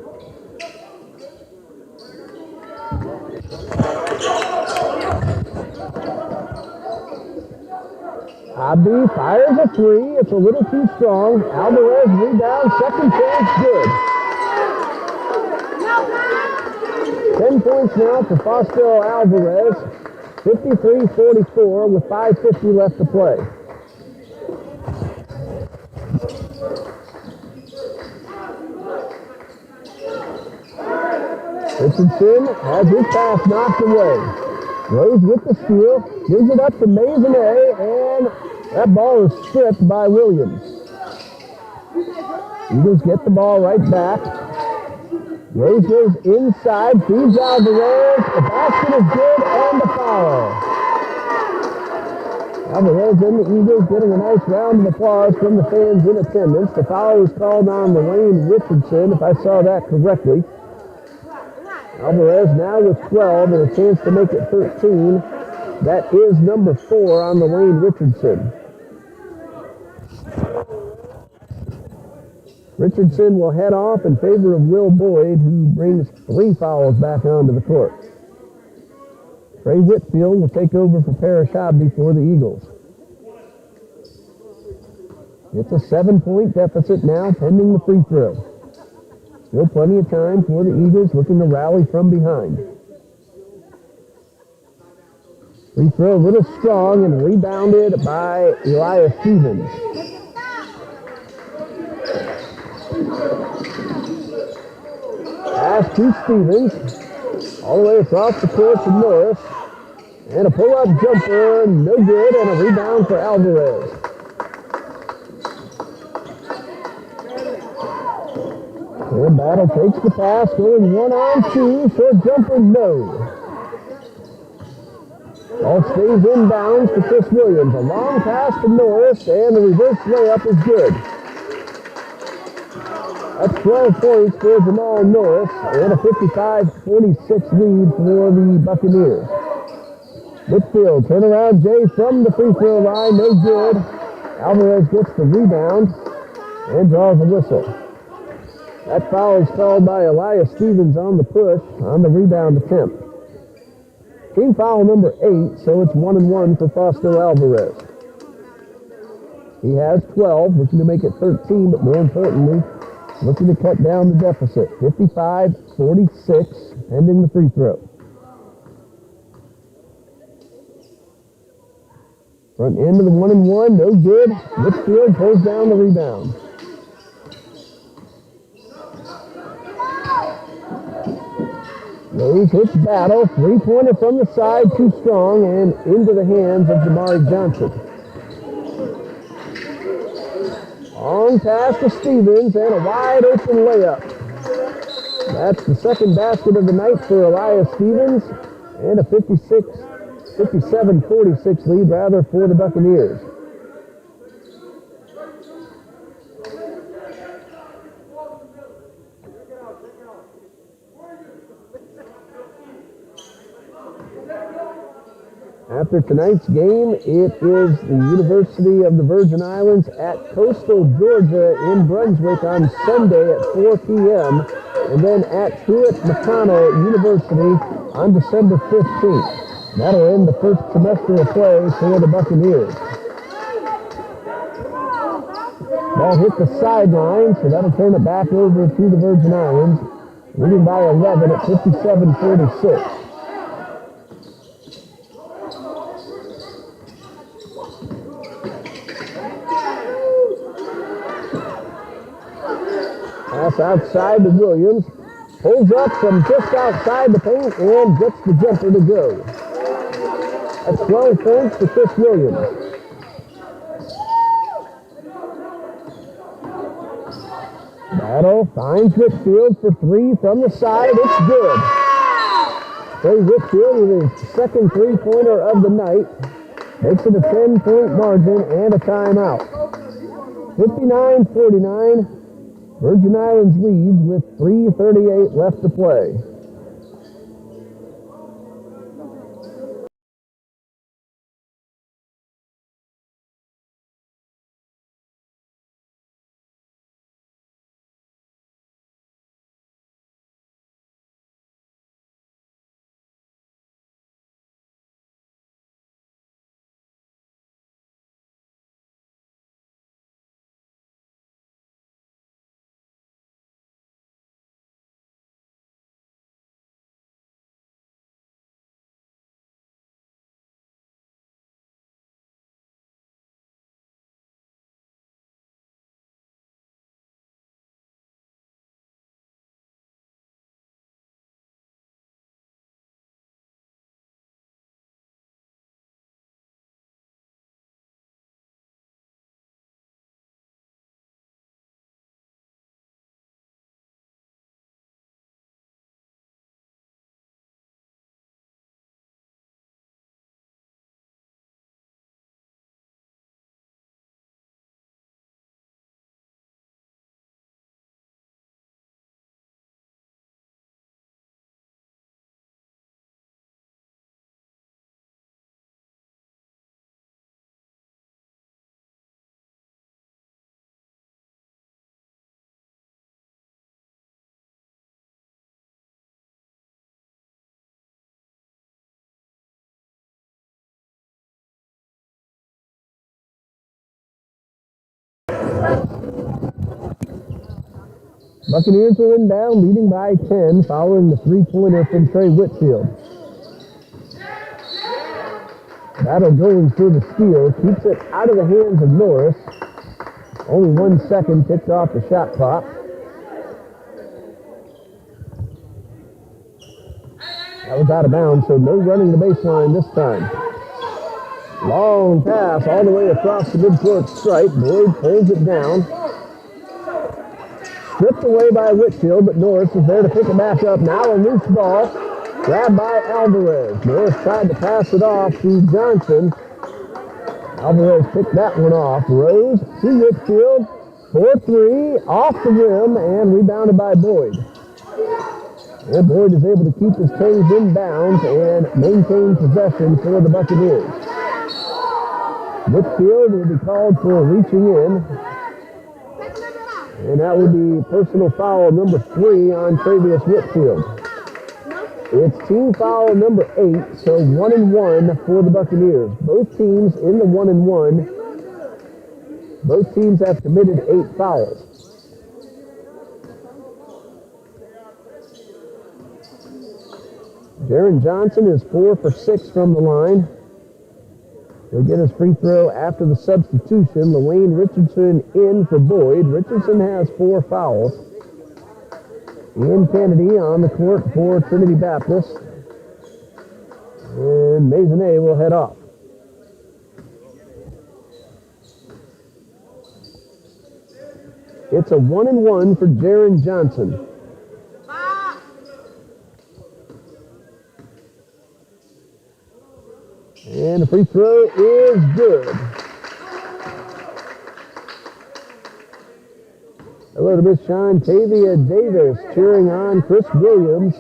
Abdi fires a 3. It's a little too strong. Alvarez rebound. Second chance, good. 10 points now for Fausto Alvarez. 53-44 with 5:50 left to play. Richardson has his pass knocked away. Rose with the steal, gives it up to Maisonnet, and that ball is stripped by Williams. Eagles get the ball right back. Rose goes inside, feeds Alvarez, the basket is good, and the foul. again, the Eagles getting a nice round of applause from the fans in attendance. The foul was called on Wayne Richardson, if I saw that correctly. Alvarez now with 12 and a chance to make it 13. That is number 4 on the Wayne Richardson. Richardson will head off in favor of Will Boyd, who brings 3 fouls back onto the court. Trey Whitfield will take over for Parrish Hobby for the Eagles. It's a 7-point deficit now, pending the free throw. Still plenty of time for the Eagles looking to rally from behind. Free throw a little strong and rebounded by Elias Stevens. Pass to Stevens. All the way across the court to Norris. And a pull-up jumper, no good, and a rebound for Alvarez. And Battle takes the pass, going 1-on-2, short jumper, no. Ball stays inbounds to Chris Williams. A long pass to Norris, and the reverse layup is good. That's 12 points for Jamal Norris, and a 55-46 lead for the Buccaneers. Whitfield, turnaround Jay from the free throw line, no good. Alvarez gets the rebound and draws a whistle. That foul is called by Elias Stevens on the push on the rebound attempt. Team foul number 8, so it's 1-1 for Fausto Alvarez. He has 12, looking to make it 13, but more importantly, looking to cut down the deficit. 55-46, pending the free throw. Front end of the 1-and-1, no good. Whitfield pulls down the rebound. Rose hits Battle. 3-pointer from the side, too strong, and into the hands of Jamari Johnson. Long pass to Stevens, and a wide open layup. That's the second basket of the night for Elias Stevens, and a 57-46 lead, rather, for the Buccaneers. After tonight's game, it is the University of the Virgin Islands at Coastal Georgia in Brunswick on Sunday at 4 p.m. and then at Truett-McConnell University on December 15th. That'll end the first semester of play for the Buccaneers. Ball hit the sideline, so that'll turn it back over to the Virgin Islands, leading by 11 at 57-46. Pass outside to Williams. Pulls up from just outside the paint and gets the jumper to go. That's 12 points to Chris Williams. Battle finds Whitfield for 3 from the side. It's good. Trey Whitfield with his second 3-pointer of the night. Makes it a 10-point margin and a timeout. 59-49. Virgin Islands leads with 3:38 left to play. Buccaneers will inbound, leading by 10, following the three-pointer from Trey Whitfield. Battle going for the steal, keeps it out of the hands of Norris. Only 1 second ticked off the shot clock. That was out of bounds, so no running the baseline this time. Long pass all the way across the midcourt stripe. Boyd pulls it down. Stripped away by Whitfield, but Norris is there to pick it back up. Now a loose ball. Grabbed by Alvarez. Norris tried to pass it off to Johnson. Alvarez picked that one off. Rose to Whitfield. 4-3 off the rim and rebounded by Boyd. And Boyd is able to keep his Canes in bounds and maintain possession for the Buccaneers. Whitfield will be called for reaching in. And that would be personal foul number 3 on Travius Whitfield. It's team foul number 8, so 1-1 for the Buccaneers. Both teams in the 1-1. Both teams have committed 8 fouls. Jaron Johnson is 4 for 6 from the line. He'll get his free throw after the substitution. LaWayne Richardson in for Boyd. Richardson has 4 fouls. Ian Kennedy on the court for Trinity Baptist. And Maisonnet will head off. It's a 1-1 for Jaron Johnson. And the free throw is good. Hello to Miss Shantavia Davis cheering on Chris Williams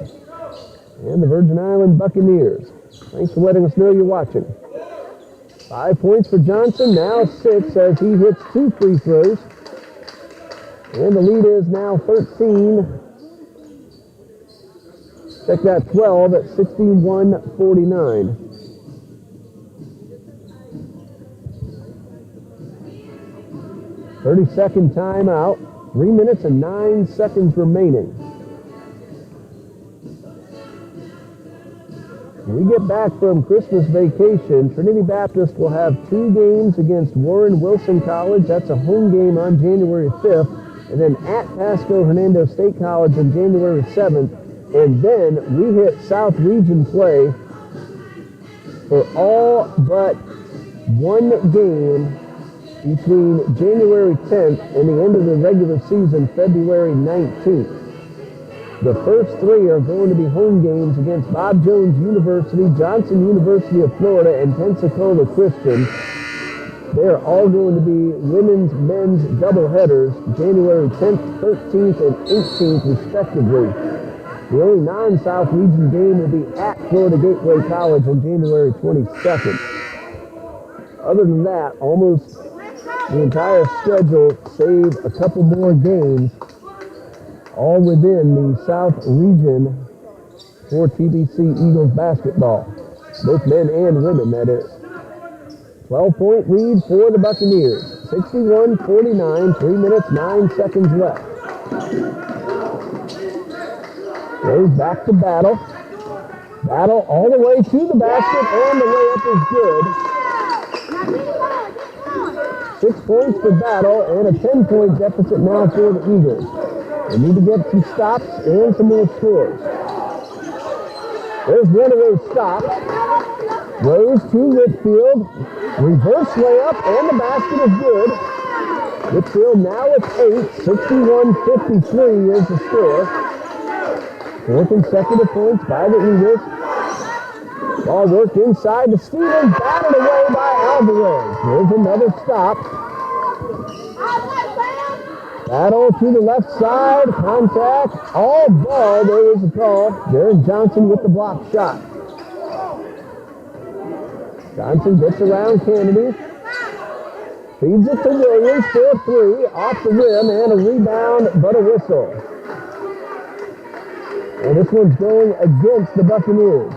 and the Virgin Island Buccaneers. Thanks for letting us know you're watching. 5 points for Johnson, now 6 as he hits 2 free throws. And the lead is now 13. Check that 12 at 61-49. 30-second timeout. 3 minutes and 9 seconds remaining. When we get back from Christmas vacation, Trinity Baptist will have 2 games against Warren Wilson College. That's a home game on January 5th. And then at Pasco Hernando State College on January 7th. And then we hit South Region play for all but 1 game between January 10th and the end of the regular season, February 19th. The first 3 are going to be home games against Bob Jones University, Johnson University of Florida, and Pensacola Christian. They are all going to be women's, men's doubleheaders, January 10th, 13th, and 18th, respectively. The only non-South Region game will be at Florida Gateway College on January 22nd. Other than that, almost the entire schedule, save a couple more games, all within the South Region for TBC Eagles basketball. Both men and women, that is. 12-point lead for the Buccaneers. 61-49, 3 minutes, 9 seconds left. Goes back to Battle. Battle all the way to the basket, and the layup is good. 6 points for Battle, and a 10-point deficit now for the Eagles. They need to get some stops and some more scores. There's one of those stops. Rose to Whitfield. Reverse layup, and the basket is good. Whitfield now with 8. 61-53 is the score. 4 consecutive points by the Eagles. Ball worked inside to Stevens. Batted away by Alvarez. Here's another stop. Battle to the left side. Contact. All ball. There is a call. Jaron Johnson with the block shot. Johnson gets around Kennedy. Feeds it to Williams for 3. Off the rim and a rebound, but a whistle. And this one's going against the Buccaneers.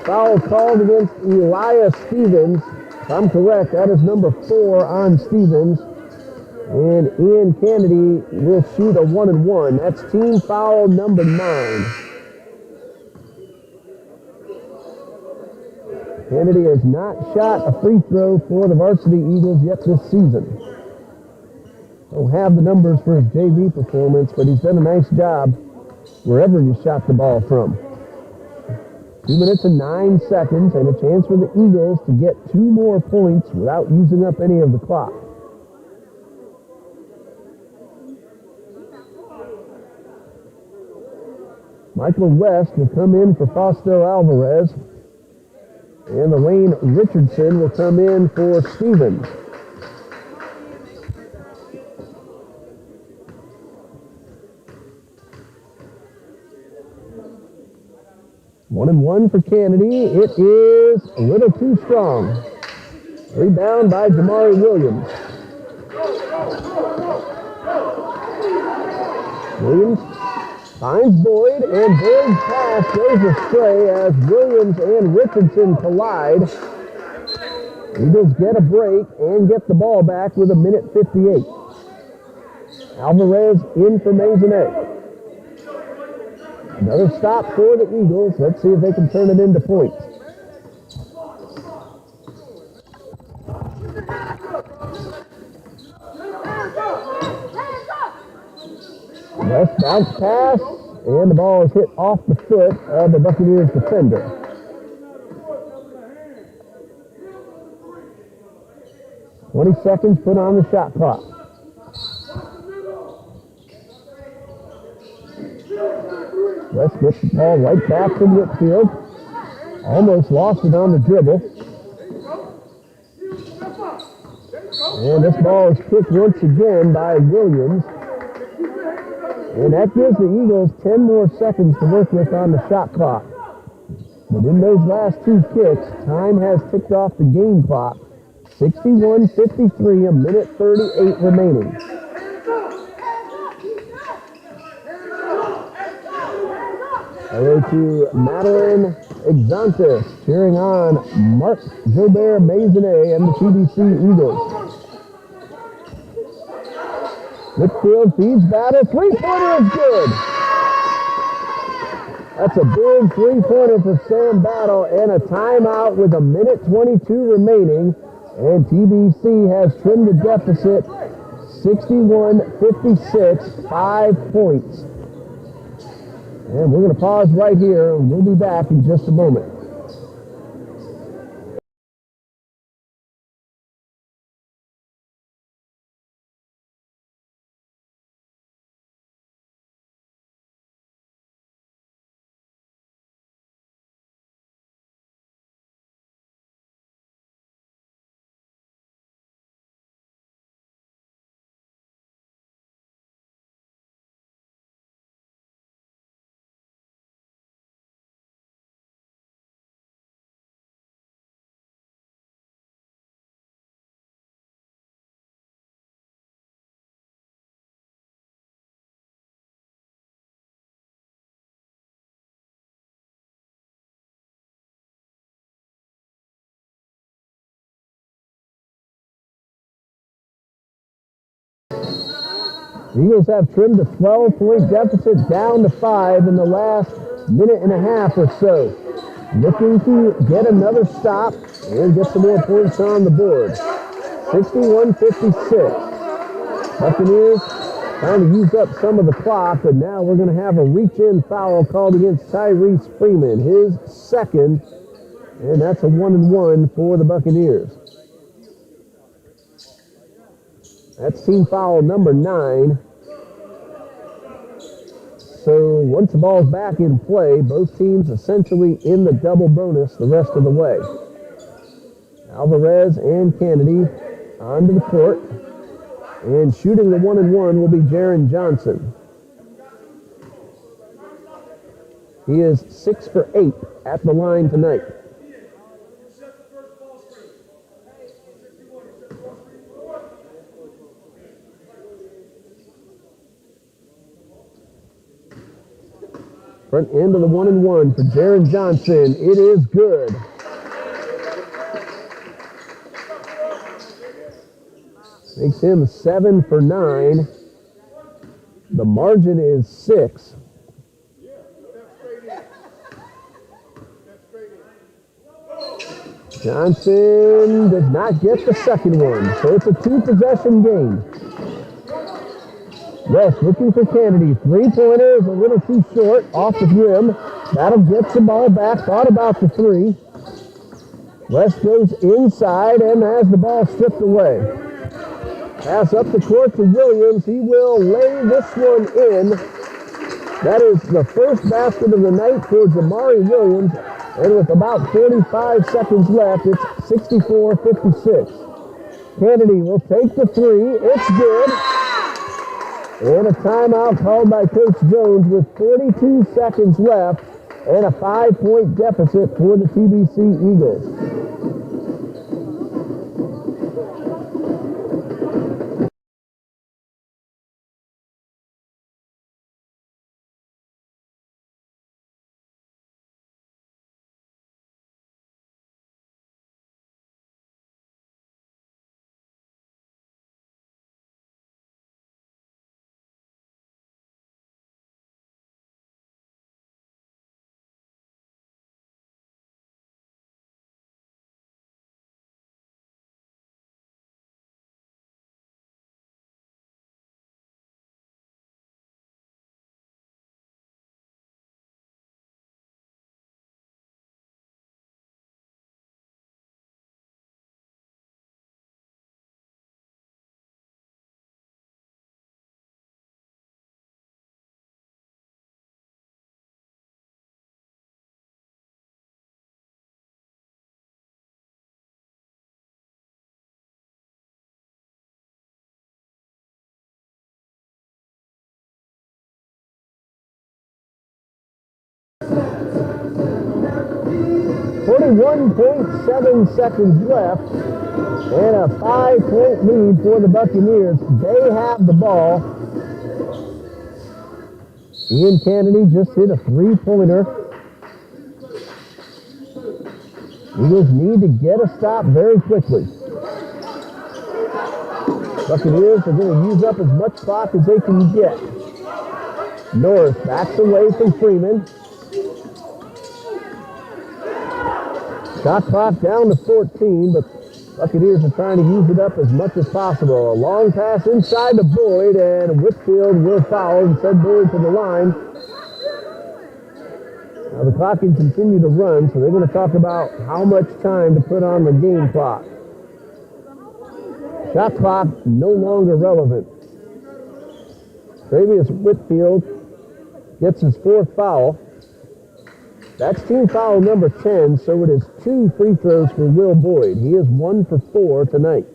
Foul called against Elias Stevens. If I'm correct, that is number 4 on Stevens. And Ian Kennedy will shoot a 1-and-1. That's team foul number 9. Kennedy has not shot a free throw for the Varsity Eagles yet this season. Don't have the numbers for his JV performance, but he's done a nice job wherever he shot the ball from. 2 minutes and 9 seconds, and a chance for the Eagles to get 2 more points without using up any of the clock. Michael West will come in for Fausto Alvarez, and Lorraine Richardson will come in for Stevens. One and one for Kennedy. It is a little too strong. Rebound by Jamari Williams. Williams finds Boyd, and Boyd's pass goes astray as Williams and Richardson collide. Eagles get a break and get the ball back with 1:58. Alvarez in for Maisonnet. Another stop for the Eagles. Let's see if they can turn it into points. West bounce pass, and the ball is hit off the foot of the Buccaneers defender. "20 seconds put on the shot clock. West gets the ball right back from Whitfield. Almost lost it on the dribble. And this ball is kicked once again by Williams. And that gives the Eagles 10 more seconds to work with on the shot clock. But in those last 2 kicks, time has ticked off the game clock. 61:53, 1:38 remaining. Hello to Madeline Exantis cheering on Mark Jobert Maisonnet and the TBC Eagles. Whitfield feeds battle. 3-pointer is good. That's a big 3-pointer for Sam Battle, and a timeout with 1:22 remaining. And TBC has trimmed the deficit 61-56, 5 points. And we're going to pause right here, and we'll be back in just a moment. The Eagles have trimmed a 12-point deficit down to 5 in the last minute and a half or so. Looking to get another stop and get some more points on the board. 61-56. Buccaneers trying to use up some of the clock, but now we're going to have a reach-in foul called against Tyrese Freeman, his second, and that's a 1-and-1 for the Buccaneers. That's team foul number 9. So once the ball's back in play, both teams essentially in the double bonus the rest of the way. Alvarez and Kennedy onto the court. And shooting the 1-and-1 will be Jaron Johnson. He is 6 for 8 at the line tonight. Front end of the 1-and-1 for Jaron Johnson. It is good. Makes him 7 for 9. The margin is 6. Johnson does not get the second one, so it's a 2-possession game. West looking for Kennedy. 3-pointer is a little too short, off the rim. That'll get the ball back. Thought about the 3. West goes inside and has the ball stripped away. Pass up the court to Williams. He will lay this one in. That is the first basket of the night for Jamari Williams. And with about 45 seconds left, it's 64-56. Kennedy will take the 3. It's good. And a timeout called by Coach Jones with 42 seconds left and a 5-point deficit for the TBC Eagles. .7 seconds left and a 5-point lead for the Buccaneers. They have the ball. Ian Kennedy just hit a 3-pointer. Eagles need to get a stop very quickly. Buccaneers are going to use up as much clock as they can get. Norris backs away from Freeman. Shot clock down to 14, but Buccaneers are trying to use it up as much as possible. A long pass inside to Boyd, and Whitfield will foul and send Boyd to the line. Now the clock can continue to run, so they're going to talk about how much time to put on the game clock. Shot clock no longer relevant. Travius Whitfield gets his 4th foul. That's team foul number 10, so it is 2 free throws for Will Boyd. He is 1 for 4 tonight.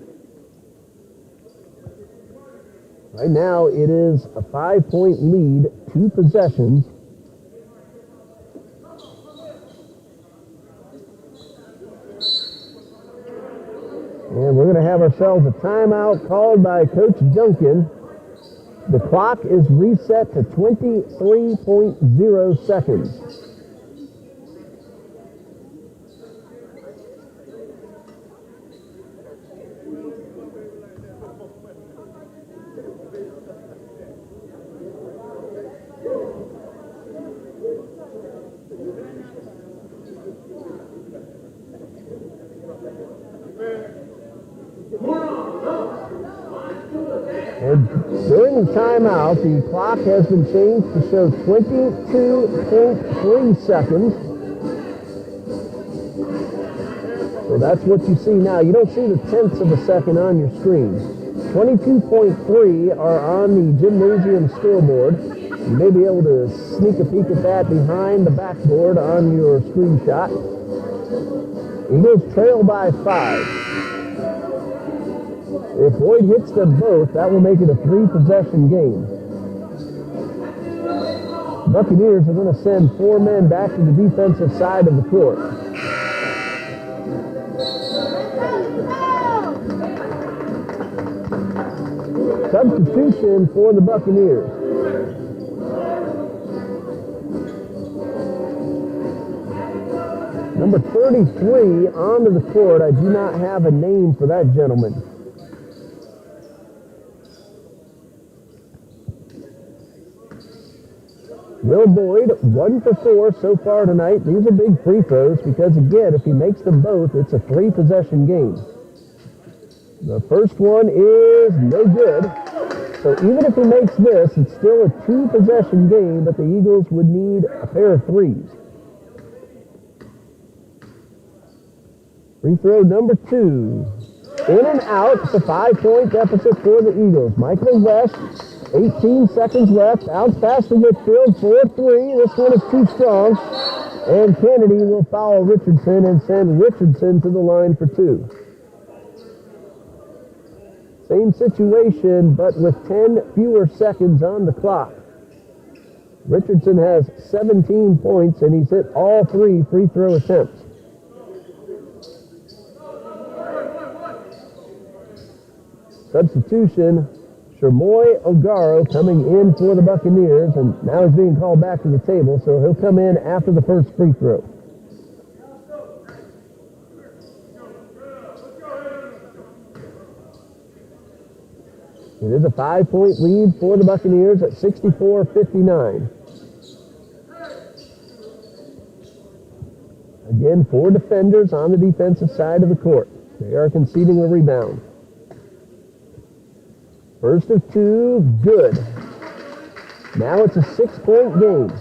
Right now, it is a 5-point lead, 2 possessions. And we're going to have ourselves a timeout called by Coach Duncan. The clock is reset to 23.0 seconds. And during the timeout, the clock has been changed to show 22.3 seconds. So that's what you see now. You don't see the tenths of a second on your screen. 22.3 are on the gymnasium scoreboard. You may be able to sneak a peek at that behind the backboard on your screenshot. Eagles trail by 5. If Boyd hits them both, that will make it a 3-possession game. Buccaneers are going to send 4 men back to the defensive side of the court. Substitution for the Buccaneers. Number 33 onto the court. I do not have a name for that gentleman. Will Boyd, 1 for 4 so far tonight. These are big free throws because, again, if he makes them both, it's a 3-possession game. The first one is no good. So even if he makes this, it's still a 2-possession game, but the Eagles would need a pair of threes. Free throw number 2. In and out. It's a 5-point deficit for the Eagles. Michael West, 18 seconds left. Bounce pass to Whitfield for 3. This one is too strong. And Kennedy will foul Richardson and send Richardson to the line for 2. Same situation, but with 10 fewer seconds on the clock. Richardson has 17 points, and he's hit all 3 free throw attempts. Substitution, Shermoy Ogaro coming in for the Buccaneers, and now he's being called back to the table, so he'll come in after the first free throw. It is a 5-point lead for the Buccaneers at 64-59. Again, 4 defenders on the defensive side of the court. They are conceding a rebound. First of 2, good. Now it's a 6-point game.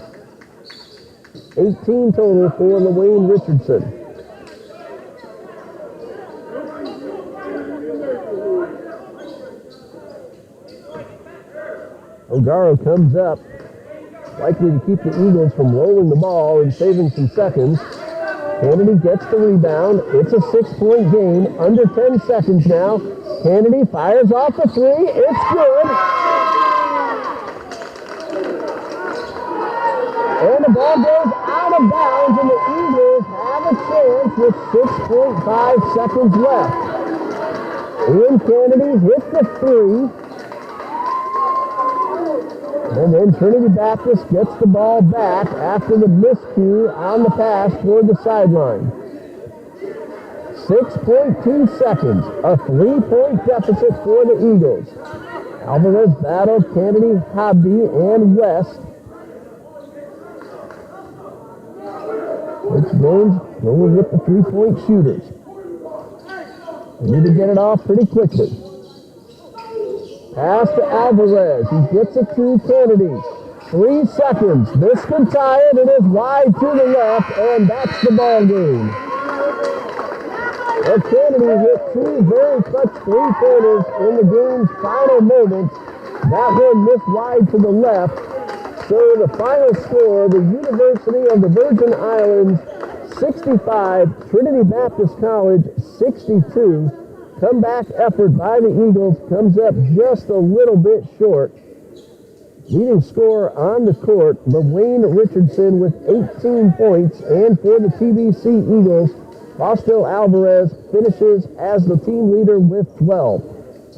18 total for LaWayne Richardson. Ogaro comes up, likely to keep the Eagles from rolling the ball and saving some seconds. Kennedy gets the rebound. It's a 6-point game, under 10 seconds now. Kennedy fires off a 3. It's good. And the ball goes out of bounds, and the Eagles have a chance with 6.5 seconds left. Ian Kennedy hits the 3. And then Trinity Baptist gets the ball back after the miscue on the pass toward the sideline. 6.2 seconds, a 3-point deficit for the Eagles. Alvarez battled Kennedy, Hobby, and West. Coach Jones going with the 3-point shooters. They need to get it off pretty quickly. Pass to Alvarez. He gets it to Kennedy. 3 seconds. This can tie it. It is wide to the left, and that's the ball game. Well, Kennedy hit 2 very clutch 3-pointers in the game's final moments. That one missed wide to the left. So the final score, the University of the Virgin Islands 65, Trinity Baptist College 62. Comeback effort by the Eagles comes up just a little bit short. Leading scorer on the court, LaWayne Richardson with 18 points. And for the TBC Eagles, Fausto Alvarez finishes as the team leader with 12.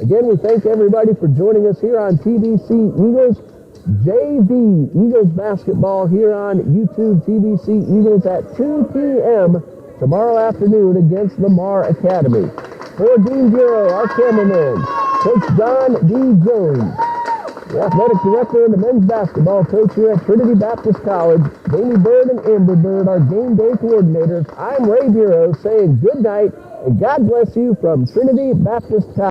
Again, we thank everybody for joining us here on TBC Eagles. JV Eagles basketball here on YouTube. TBC Eagles at 2 p.m. tomorrow afternoon against Lamar Academy. For Dean Bureau, our cameraman, Coach John D. Jones. The athletic director and the men's basketball coach here at Trinity Baptist College, Jamie Bird and Amber Bird, our game day coordinators. I'm Ray Bureau saying good night and God bless you from Trinity Baptist College.